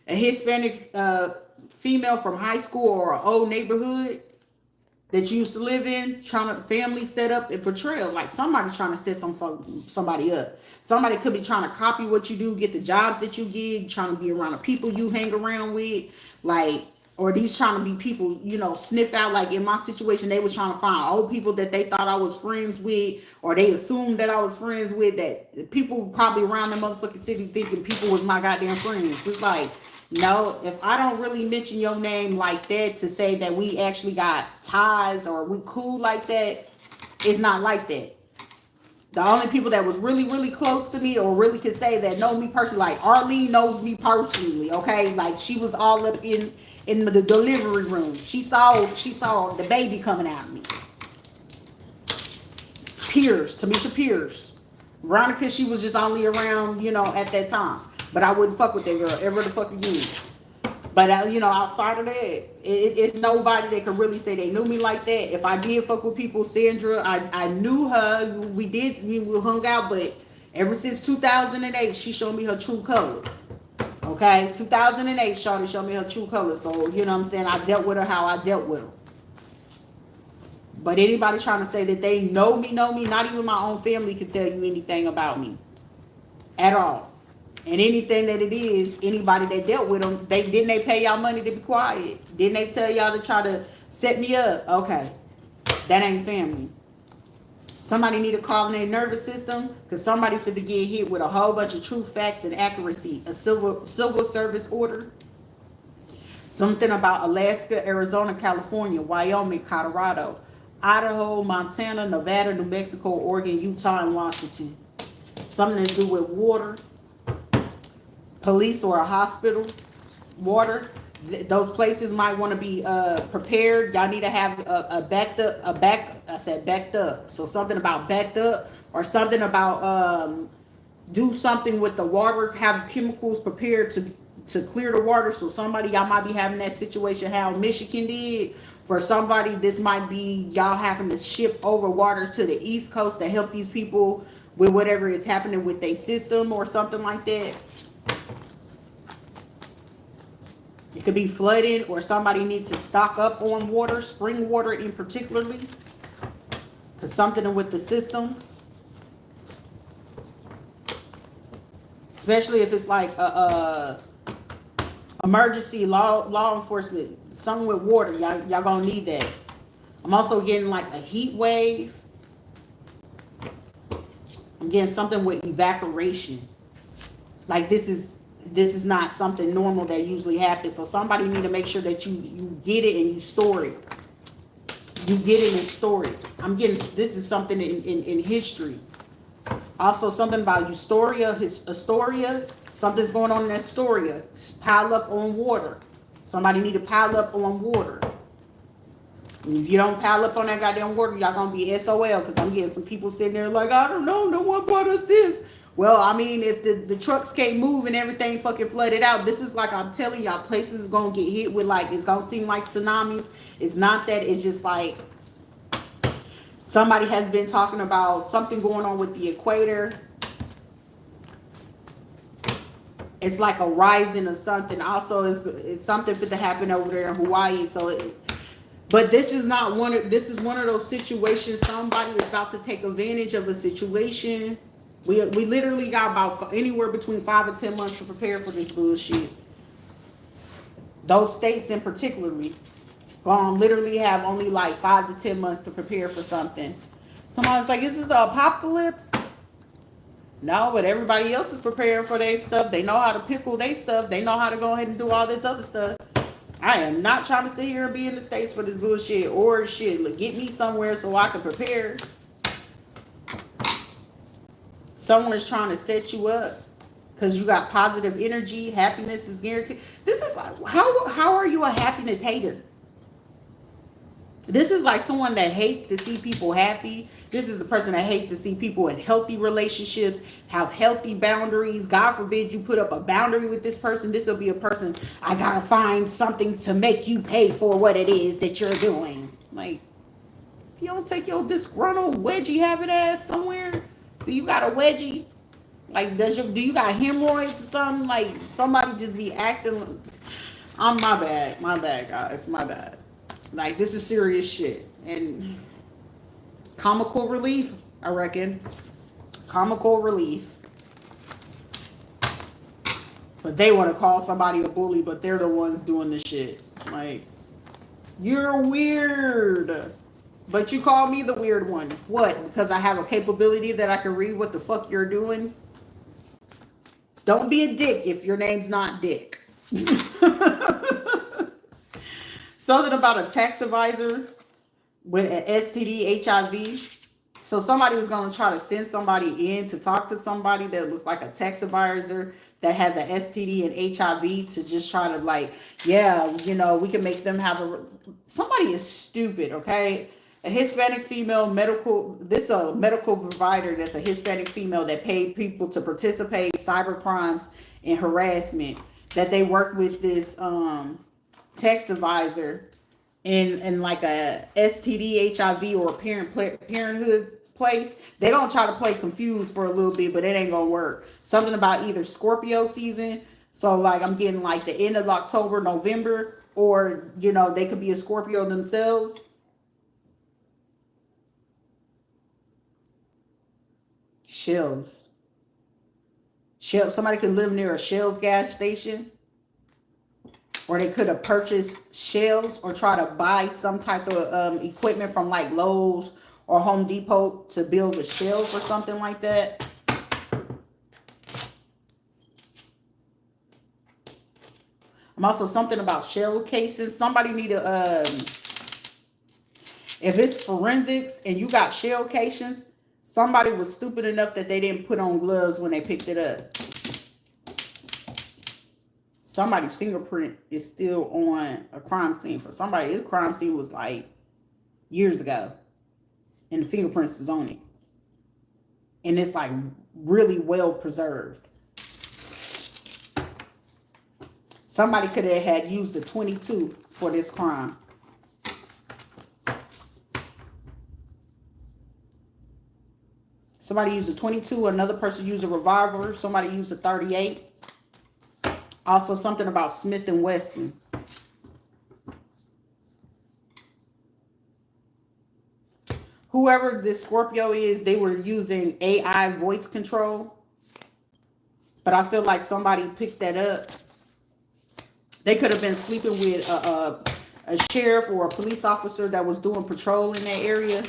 A Hispanic female from high school or an old neighborhood that you used to live in, trying to family set up and portrayal. Like somebody trying to set somebody up. Somebody could be trying to copy what you do, get the jobs that you get, trying to be around the people you hang around with. Like, or these trying to be people, sniff out. Like in my situation, they was trying to find old people that they thought I was friends with, or they assumed that I was friends with, that people probably around the motherfucking city thinking people was my goddamn friends. It's like, no, if I don't really mention your name like that to say that we actually got ties or we cool like that, it's not like that. The only people that was really, really close to me or really could say that know me personally, like Arlene knows me personally, okay? Like she was all up in the delivery room. She saw the baby coming out of me. Tamisha Pierce. Veronica, she was just only around, at that time. But I wouldn't fuck with that girl ever the fuck again. But, outside of that, it's nobody that could really say they knew me like that. If I did fuck with people, Sandra, I knew her. We hung out, but ever since 2008, she showed me her true colors. Okay, 2008, Shawty showed me her true colors. So, you know what I'm saying? I dealt with her how I dealt with her. But anybody trying to say that they know me, not even my own family can tell you anything about me. At all. And anything that it is, anybody that dealt with them, didn't they pay y'all money to be quiet? Didn't they tell y'all to try to set me up? Okay, that ain't family. Somebody need to calm their nervous system, because somebody finna get hit with a whole bunch of true facts and accuracy. A civil service order. Something about Alaska, Arizona, California, Wyoming, Colorado, Idaho, Montana, Nevada, New Mexico, Oregon, Utah, and Washington. Something to do with water, police, or a hospital. Water. Those places might want to be prepared. Y'all need to have backed up. So something about backed up, or something about do something with the water, have chemicals prepared to clear the water. So somebody, y'all might be having that situation how Michigan did. For somebody, this might be y'all having to ship over water to the East Coast to help these people with whatever is happening with their system or something like that. It could be flooding, or somebody needs to stock up on water, spring water in particularly, because something with the systems. Especially if it's like emergency law enforcement, something with water. Y'all gonna need that. I'm also getting like a heat wave. Again, something with evaporation. Like this is not something normal that usually happens. So somebody need to make sure that you get it and you store it. You get it and store it. I'm getting, this is something in history. Also something about Astoria. Something's going on in Astoria. Pile up on water. Somebody need to pile up on water. And if you don't pile up on that goddamn water, y'all gonna be SOL. Because I'm getting some people sitting there like, I don't know, no one brought us this. Well, I mean, if the trucks can't move and everything fucking flooded out, this is like, I'm telling y'all, places is gonna get hit with, like, it's gonna seem like tsunamis. It's not that. It's just like somebody has been talking about something going on with the equator. It's like a rising of something. Also, it's something fit to happen over there in Hawaii. So, but this is not one of, this is one of those situations. Somebody is about to take advantage of a situation. We literally got about anywhere between 5 and 10 months to prepare for this bullshit. Those states in particularly gonna literally have only like 5 to 10 months to prepare for something. Somebody's like, is this the apocalypse? No, but everybody else is preparing for their stuff. They know how to pickle their stuff. They know how to go ahead and do all this other stuff. I am not trying to sit here and be in the States for this bullshit or shit. Look, get me somewhere so I can prepare. Someone is trying to set you up because you got positive energy. Happiness is guaranteed. This is like, how are you a happiness hater? This is like someone that hates to see people happy. This is the person that hates to see people in healthy relationships, have healthy boundaries. God forbid you put up a boundary with this person. This will be a person, I gotta find something to make you pay for what it is that you're doing. Like, if you don't take your disgruntled wedgie having ass somewhere, do you got a wedgie? Like, do you got hemorrhoids or something? Like, somebody just be acting. My bad, guys, my bad. Like, this is serious shit. And comical relief, I reckon. Comical relief. But they want to call somebody a bully, but they're the ones doing the shit. Like, you're weird. But you call me the weird one. What? Because I have a capability that I can read what the fuck you're doing? Don't be a dick if your name's not Dick. Something about a tax advisor with an STD, HIV. So somebody was going to try to send somebody in to talk to somebody that was like a tax advisor that has an STD and HIV to just try to like, yeah, you know, we can make them have a... Somebody is stupid, okay? A Hispanic female medical... This is a medical provider that's a Hispanic female that paid people to participate in cyber crimes and harassment. That they work with this... tax advisor in like a STD, HIV, or parenthood place. They gonna try to play confused for a little bit, but it ain't gonna work. Something about either Scorpio season. So like I'm getting like the end of October, November, or you know, they could be a Scorpio themselves. Shells. Somebody could live near a Shell's gas station. Or they could have purchased shells or try to buy some type of equipment from like Lowe's or Home Depot to build a shelf or something like that. I'm also something about shell cases. Somebody need to, if it's forensics and you got shell cases, somebody was stupid enough that they didn't put on gloves when they picked it up. Somebody's fingerprint is still on a crime scene. For somebody, this crime scene was like years ago. And the fingerprints is on it. And it's like really well preserved. Somebody could have had used a 22 for this crime. Somebody used a 22. Another person used a revolver. Somebody used a 38. Also, something about Smith & Wesson. Whoever this Scorpio is, they were using AI voice control. But I feel like somebody picked that up. They could have been sleeping with a sheriff or a police officer that was doing patrol in that area.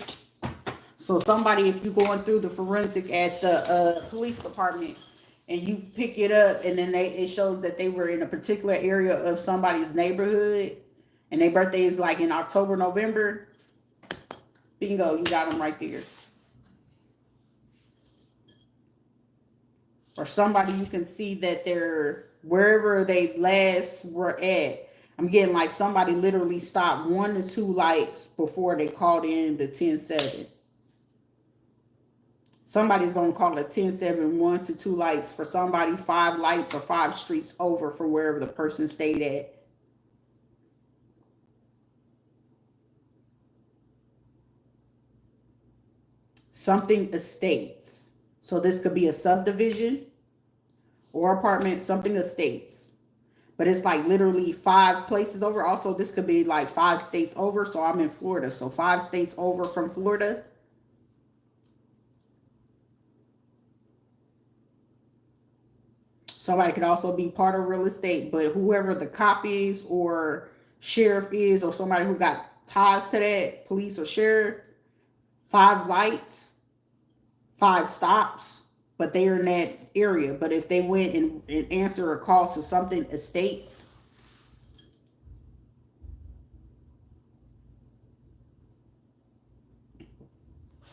So somebody, if you're going through the forensic at the police department and you pick it up and then it shows that they were in a particular area of somebody's neighborhood and their birthday is like in October, November, bingo, you got them right there. Or somebody you can see that they're wherever they last were at. I'm getting like somebody literally stopped 1 to 2 lights before they called in the 10-7. Somebody's going to call it 10-7, 1 to 2 lights for somebody, 5 lights or 5 streets over for wherever the person stayed at. Something estates. So this could be a subdivision or apartment, something estates. But it's like literally 5 places over. Also, this could be like 5 states over. So I'm in Florida. So 5 states over from Florida. Somebody could also be part of real estate, but whoever the cop is or sheriff is or somebody who got ties to that, police or sheriff, 5 lights, 5 stops, but they're in that area. But if they went and answer a call to something estates,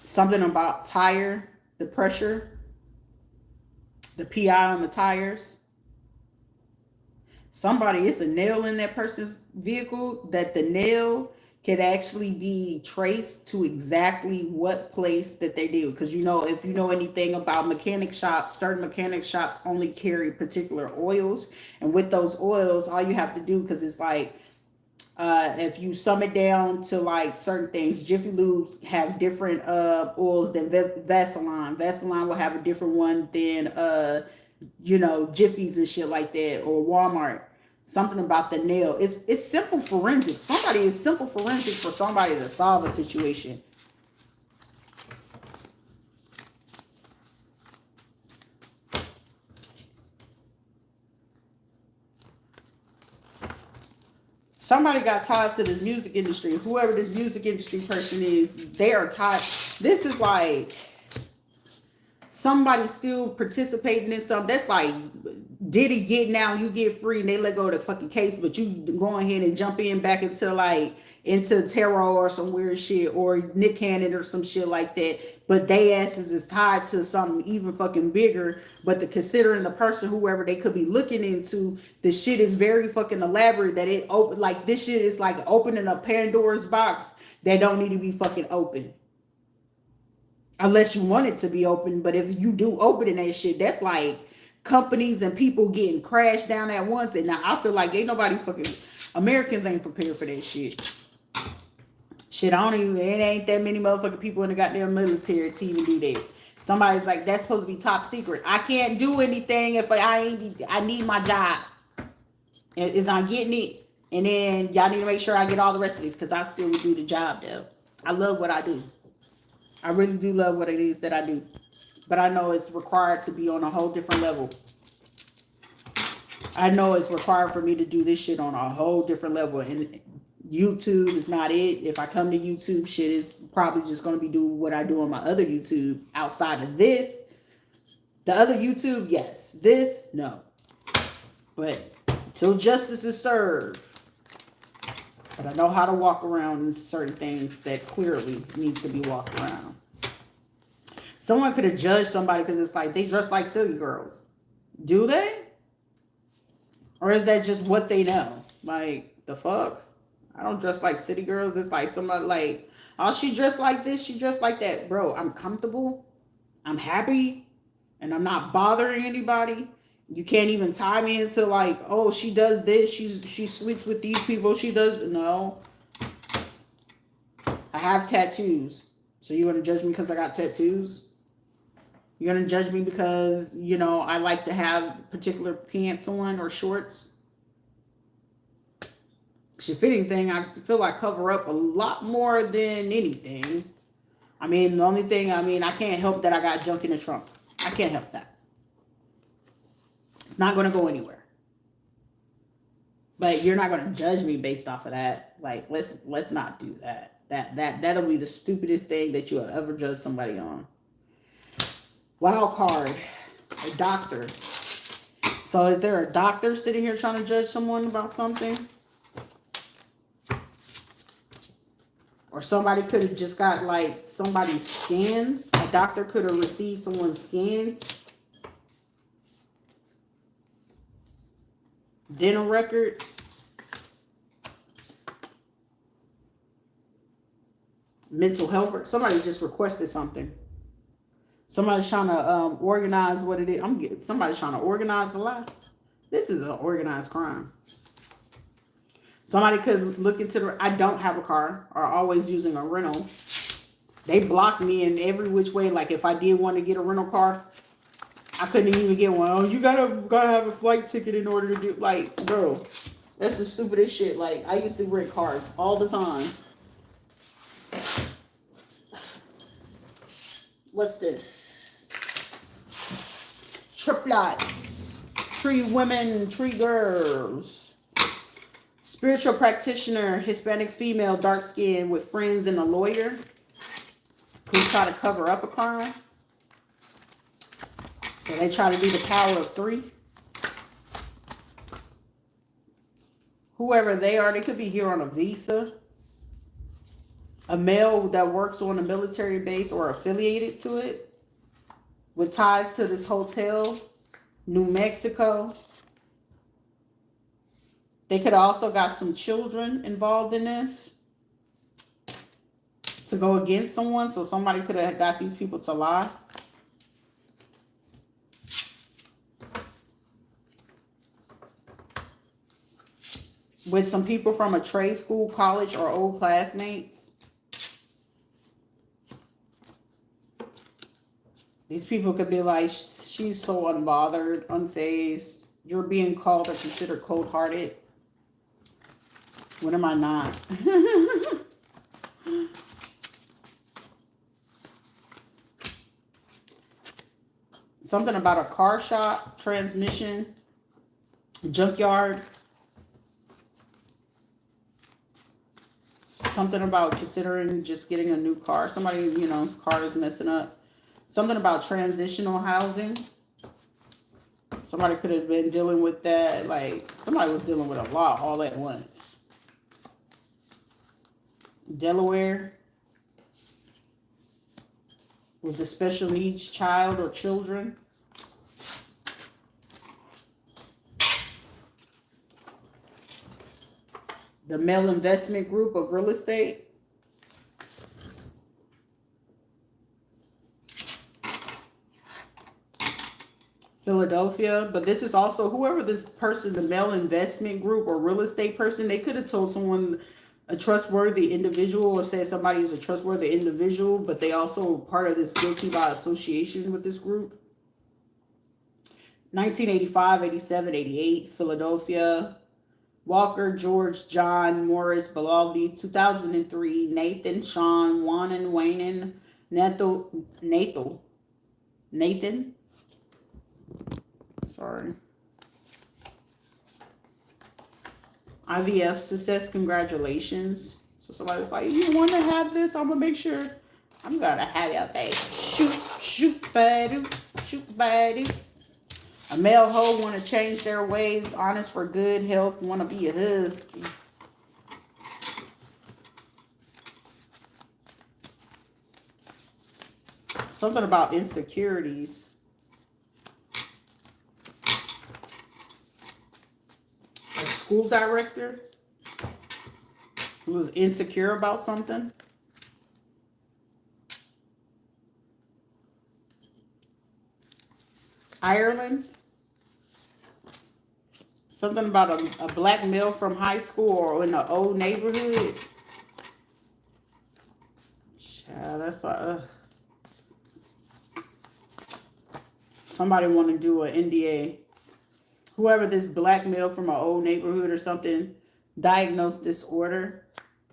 something about tire, the pressure, the PI on the tires. Somebody, it's a nail in that person's vehicle that the nail could actually be traced to exactly what place that they do. Because you know, if you know anything about mechanic shops, certain mechanic shops only carry particular oils. And with those oils, all you have to do, because it's like, if you sum it down to like certain things, Jiffy Lubes have different oils than Vaseline. Vaseline will have a different one than you know, Jiffy's and shit like that, or Walmart. Something about the nail. It's simple forensics. Somebody is simple forensics for somebody to solve a situation. Somebody got tied to this music industry. Whoever this music industry person is, they are tied. This is like somebody still participating in something. That's like Diddy getting out, you get free, and they let go of the fucking case, but you go ahead and jump in back into like into tarot or some weird shit, or Nick Cannon or some shit like that. But they asses is tied to something even fucking bigger. But the considering the person, whoever they could be looking into, the shit is very fucking elaborate. That it open like this shit is like opening a Pandora's box that don't need to be fucking open. Unless you want it to be open. But if you do opening that shit, that's like companies and people getting crashed down at once. And now I feel like ain't nobody fucking Americans ain't prepared for that shit. Shit, I don't even, it ain't that many motherfucking people in the goddamn military to even do that. Somebody's like, that's supposed to be top secret. I can't do anything if I need my job. Is I'm getting it. And then y'all need to make sure I get all the rest of these, because I still would do the job though. I love what I do. I really do love what it is that I do. But I know it's required to be on a whole different level. I know it's required for me to do this shit on a whole different level. And YouTube is not it. If I come to YouTube, shit is probably just going to be doing what I do on my other YouTube outside of this. The other YouTube, yes. This, no. But until justice is served. But I know how to walk around certain things that clearly needs to be walked around. Someone could have judged somebody because it's like they dress like city girls. Do they? Or is that just what they know? Like, the fuck? I don't dress like city girls. It's like somebody like, oh, she dressed like this, she dressed like that. Bro, I'm comfortable. I'm happy. And I'm not bothering anybody. You can't even tie me into like, oh, she does this. She sleeps with these people. She does. No. I have tattoos. So you want to judge me because I got tattoos? You're going to judge me because, you know, I like to have particular pants on or shorts? If anything, I feel I cover up a lot more than anything. I mean, the only thing, I can't help that I got junk in the trunk. I can't help that. It's not going to go anywhere. But you're not going to judge me based off of that. Like, let's not do that. That'll be the stupidest thing that you'll ever judge somebody on. Wild card, a doctor. So is there a doctor sitting here trying to judge someone about something? Or somebody could have just got like somebody's scans. A doctor could have received someone's scans. Dental records. Mental health. Somebody just requested something. Somebody's trying to organize what it is. Somebody's trying to organize a lie. This is an organized crime. Somebody could look into the... I don't have a car, or always using a rental. They blocked me in every which way. Like if I did want to get a rental car, I couldn't even get one. Oh, you gotta have a flight ticket in order to do... Like, girl, that's the stupidest shit. Like, I used to rent cars all the time. What's this? Triplets. Tree women, tree girls. Spiritual practitioner, Hispanic female, dark skin with friends and a lawyer who try to cover up a crime. So they try to be the power of three. Whoever they are, they could be here on a visa. A male that works on a military base or affiliated to it with ties to this hotel, New Mexico. They could have also got some children involved in this to go against someone. So somebody could have got these people to lie. With some people from a trade school, college, or old classmates. These people could be like, she's so unbothered, unfazed. You're being called or considered cold-hearted. When am I not? Something about a car shop, transmission, junkyard. Something about considering just getting a new car. Somebody, you know, his car is messing up. Something about transitional housing. Somebody could have been dealing with that. Like, somebody was dealing with a lot all at once. Delaware. With the special needs child or children. The Male Investment Group of Real Estate. Philadelphia. But this is also whoever this person, the Male Investment Group or real estate person, they could have told someone, a trustworthy individual, or said somebody is a trustworthy individual, but they also part of this guilty by association with this group. 1985, 87, 88, Philadelphia. Walker, George, John, Morris, Balogly, 2003, Nathan, Sean, Wanan, Wanan, Nathan. Sorry. IVF success, congratulations. So somebody's like, you want to have this? I'm going to make sure I'm going to have your thing. Shoot, buddy. A male hoe want to change their ways, honest for good health, want to be a husky. Something about insecurities. A school director who was insecure about something. Ireland. Something about a black male from high school or in an old neighborhood. Child, that's like, somebody want to do an NDA. Whoever this black male from an old neighborhood or something, diagnosed disorder.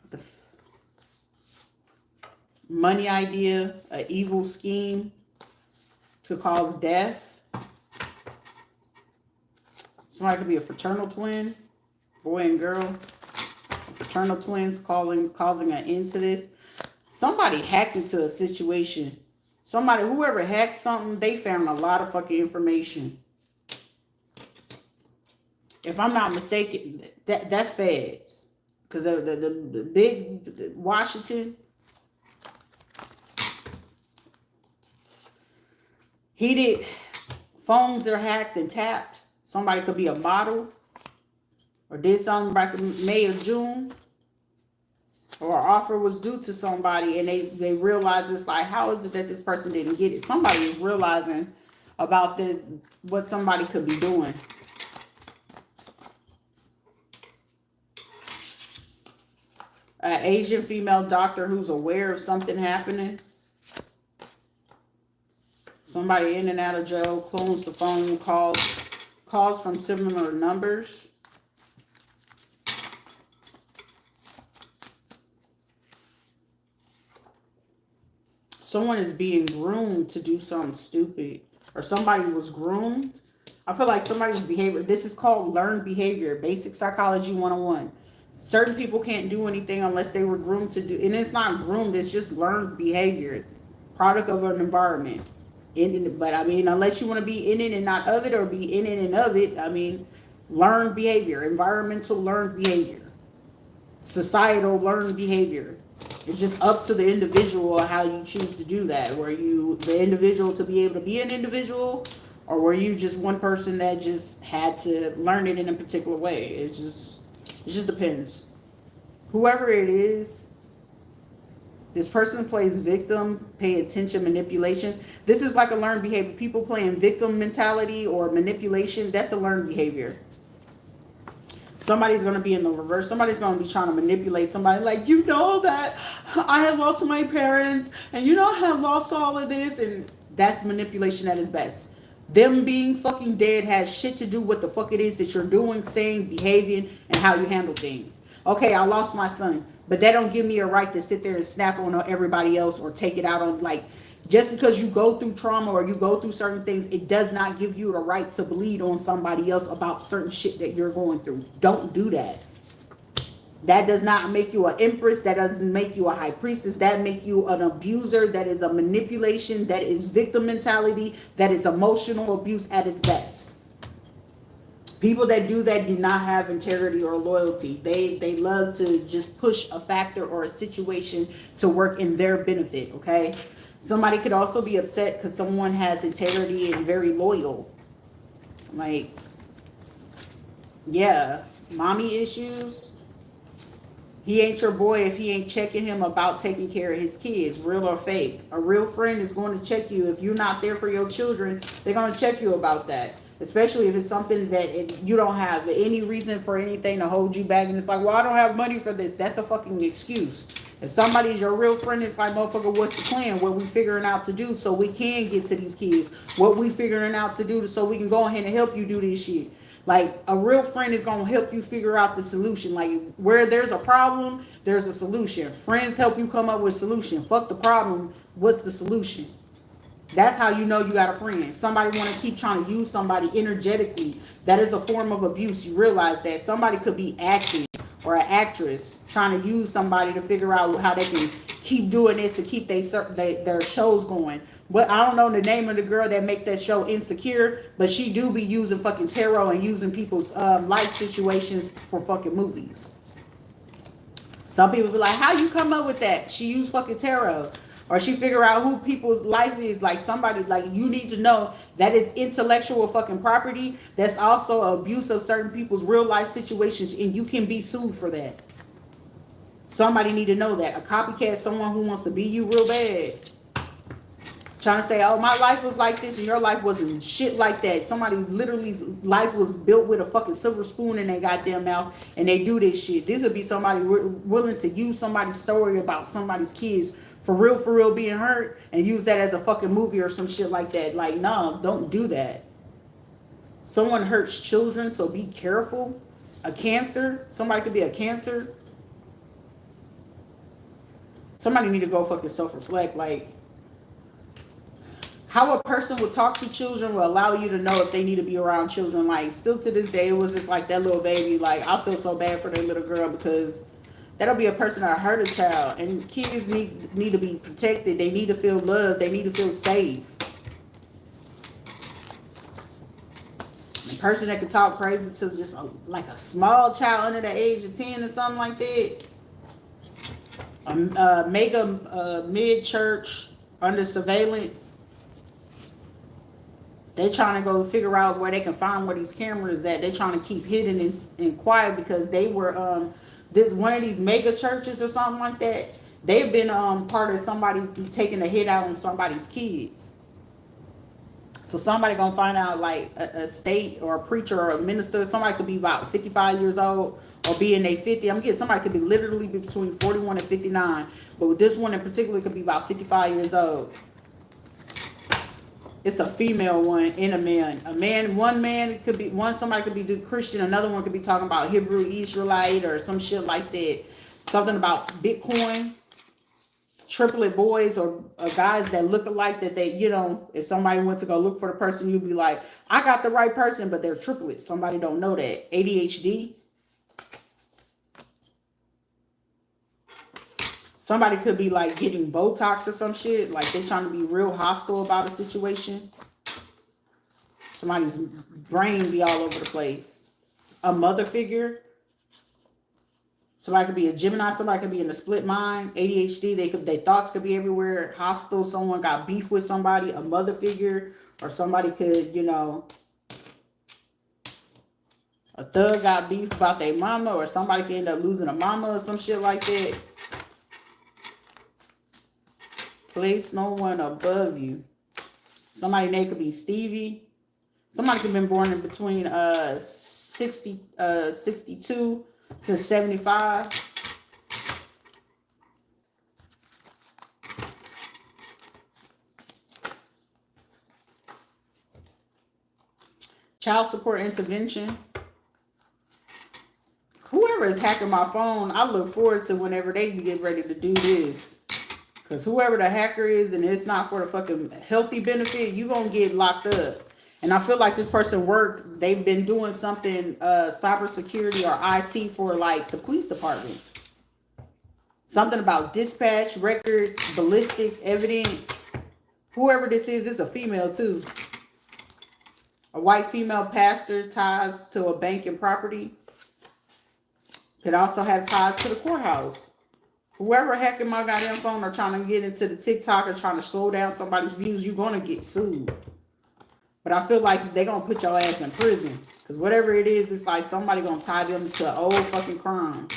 The money idea, an evil scheme to cause death. Somebody could be a fraternal twin, boy and girl. fraternal twins causing an end to this. Somebody hacked into a situation. Somebody, whoever hacked something, they found a lot of fucking information. If I'm not mistaken, that's feds. Because the big Washington, heated phones that are hacked and tapped. Somebody could be a model or did something back in May or June, or an offer was due to somebody and they realize it's like, how is it that this person didn't get it? Somebody is realizing about this, what somebody could be doing. An Asian female doctor who's aware of something happening. Somebody in and out of jail, clones the phone, calls from similar numbers. Someone is being groomed to do something stupid. Or somebody was groomed. I feel like somebody's behavior. This is called learned behavior. Basic psychology 101. Certain people can't do anything unless they were groomed to do. And it's not groomed. It's just learned behavior. Product of an environment. But I mean, unless you want to be in it and not of it, or be in it and of it, I mean, learned behavior. Environmental learned behavior. Societal learned behavior. It's just up to the individual how you choose to do that. Were you the individual to be able to be an individual, or were you just one person that just had to learn it in a particular way? It just depends. Whoever it is, this person plays victim, pay attention, manipulation. This is like a learned behavior. People playing victim mentality or manipulation, that's a learned behavior. Somebody's going to be in the reverse. Somebody's going to be trying to manipulate somebody. Like, you know that I had lost my parents. And you know I have lost all of this. And that's manipulation at its best. Them being fucking dead has shit to do with the fuck it is that you're doing, saying, behaving, and how you handle things. Okay, I lost my son. But that don't give me a right to sit there and snap on everybody else or take it out on, like, just because you go through trauma or you go through certain things, it does not give you the right to bleed on somebody else about certain shit that you're going through. Don't do that. That does not make you an empress. That doesn't make you a high priestess. That make you an abuser. That is a manipulation. That is victim mentality. That is emotional abuse at its best. People that do that do not have integrity or loyalty. They love to just push a factor or a situation to work in their benefit, okay? Somebody could also be upset because someone has integrity and very loyal. Like, yeah, mommy issues. He ain't your boy if he ain't checking him about taking care of his kids, real or fake. A real friend is going to check you. If you're not there for your children, they're going to check you about that. Especially if it's something that you don't have any reason for anything to hold you back. And it's like, well, I don't have money for this. That's a fucking excuse. If somebody's your real friend, it's like, motherfucker, what's the plan? What we figuring out to do so we can get to these kids? What we figuring out to do so we can go ahead and help you do this shit? Like, a real friend is going to help you figure out the solution. Like, where there's a problem, there's a solution. Friends help you come up with a solution. Fuck the problem. What's the solution? That's how you know you got a friend. Somebody want to keep trying to use somebody energetically. That is a form of abuse. You realize that somebody could be acting or an actress trying to use somebody to figure out how they can keep doing this to keep their shows going. But I don't know the name of the girl that make that show Insecure, but she do be using fucking tarot and using people's life situations for fucking movies. Some people be like, how you come up with that? She used fucking tarot. Or she figure out who people's life is. Like, somebody, like, you need to know that it's intellectual fucking property. That's also abuse of certain people's real life situations, and you can be sued for that. Somebody need to know that. A copycat, someone who wants to be you real bad. Trying to say, oh, my life was like this and your life wasn't shit like that. Somebody literally life was built with a fucking silver spoon in their goddamn mouth and they do this shit. This would be somebody willing to use somebody's story about somebody's kids for real being hurt and use that as a fucking movie or some shit like that. Like, no, don't do that. Someone hurts children, so be careful. A cancer, somebody could be a cancer. Somebody need to go fucking self-reflect. Like, how a person would talk to children will allow you to know if they need to be around children. Like, still to this day, it was just like that little baby. Like, I feel so bad for that little girl because That'll be a person that hurt a child. And kids need to be protected. They need to feel loved. They need to feel safe. A person that can talk crazy to just like a small child under the age of 10 or something like that. Mega mid-church under surveillance. They trying to go figure out where they can find where these cameras at. They trying to keep hidden and quiet because they were this one of these mega churches or something like that. They've been part of somebody taking a hit out on somebody's kids. So somebody gonna find out, like a state or a preacher or a minister. Somebody could be about 55 years old or be in their 50. I'm getting somebody could be literally between 41 and 59. But this one in particular could be about 55 years old. It's a female one and a man. One man could be somebody could be Christian, another one could be talking about Hebrew Israelite or some shit like that. Something about Bitcoin. Triplet boys or guys that look alike, that they, if somebody went to go look for the person, you'd be like, I got the right person, but they're triplets. Somebody don't know that. ADHD. Somebody could be like getting Botox or some shit. Like they're trying to be real hostile about a situation. Somebody's brain be all over the place. A mother figure. Somebody could be a Gemini. Somebody could be in a split mind. ADHD. Their thoughts could be everywhere. Hostile. Someone got beef with somebody. A mother figure. Or somebody could, a thug got beef about their mama. Or somebody could end up losing a mama or some shit like that. Place no one above you. Somebody name could be Stevie. Somebody could have been born in between 62 to 75. Child support intervention. Whoever is hacking my phone, I look forward to whenever they get ready to do this. Because whoever the hacker is, and it's not for the fucking healthy benefit, you gonna get locked up. And I feel like this person they've been doing something, cybersecurity or IT for like the police department. Something about dispatch, records, ballistics, evidence. Whoever this is a female too. A white female pastor, ties to a bank and property. Could also have ties to the courthouse. Whoever hacking my goddamn phone or trying to get into the TikTok or trying to slow down somebody's views, you're going to get sued. But I feel like they're going to put your ass in prison. Because whatever it is, it's like somebody going to tie them to old fucking crimes.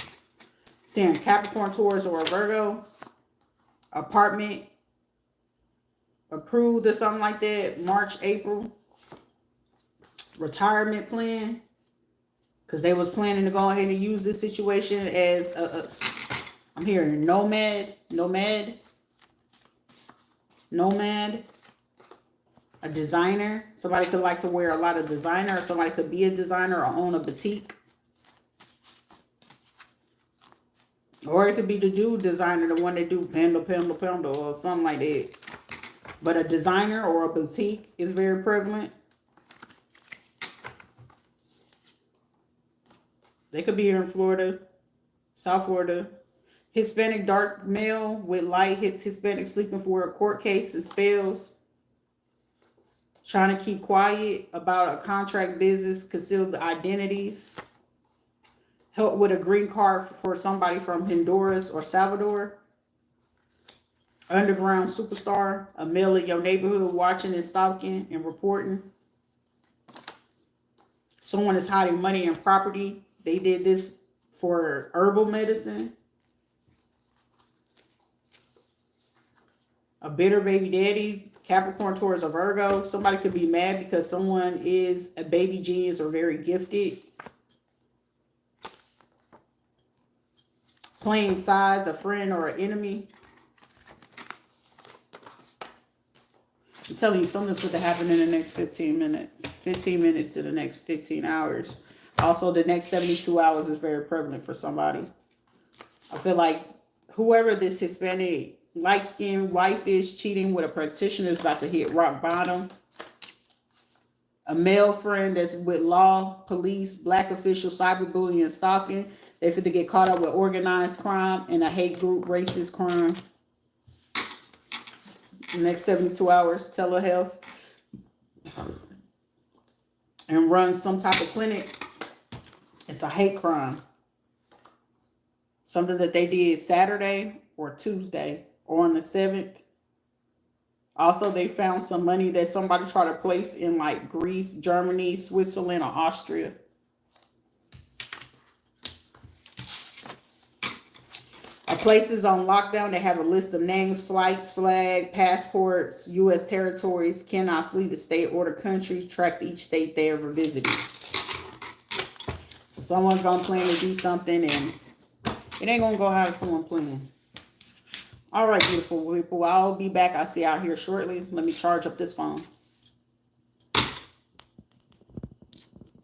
Seeing Capricorn, Taurus, or a Virgo. Apartment. Approved or something like that. March, April. Retirement plan. Because they was planning to go ahead and use this situation as I'm hearing nomad, a designer. Somebody could like to wear a lot of designer, or somebody could be a designer or own a boutique. Or it could be the dude designer, the one that do Panda, or something like that. But a designer or a boutique is very prevalent. They could be here in Florida, South Florida. Hispanic dark male with light Hispanic sleeping for a court case and spells. Trying to keep quiet about a contract business, concealed identities. Help with a green card for somebody from Honduras or Salvador. Underground superstar, a male in your neighborhood watching and stalking and reporting. Someone is hiding money and property. They did this for herbal medicine. A bitter baby daddy, Capricorn, Taurus, or Virgo. Somebody could be mad because someone is a baby genius or very gifted. Playing sides, a friend or an enemy. I'm telling you, something's going to happen in the next 15 minutes. 15 minutes to the next 15 hours. Also, the next 72 hours is very prevalent for somebody. I feel like whoever this Hispanic light-skinned wife is cheating with a practitioner is about to hit rock bottom. A male friend that's with law, police, black official, cyberbullying, and stalking. They fit to get caught up with organized crime and a hate group racist crime. The next 72 hours, telehealth. And run some type of clinic. It's a hate crime. Something that they did Saturday or Tuesday or on the 7th. Also, they found some money that somebody tried to place in like Greece, Germany, Switzerland, or Austria. A place is on lockdown. They have a list of names, flights, flag, passports, U.S. territories, cannot flee the state or the country, track each state they ever visited. So someone's going to plan to do something and it ain't going to go how someone planned. All right, beautiful people. I'll be back. I'll see you out here shortly. Let me charge up this phone.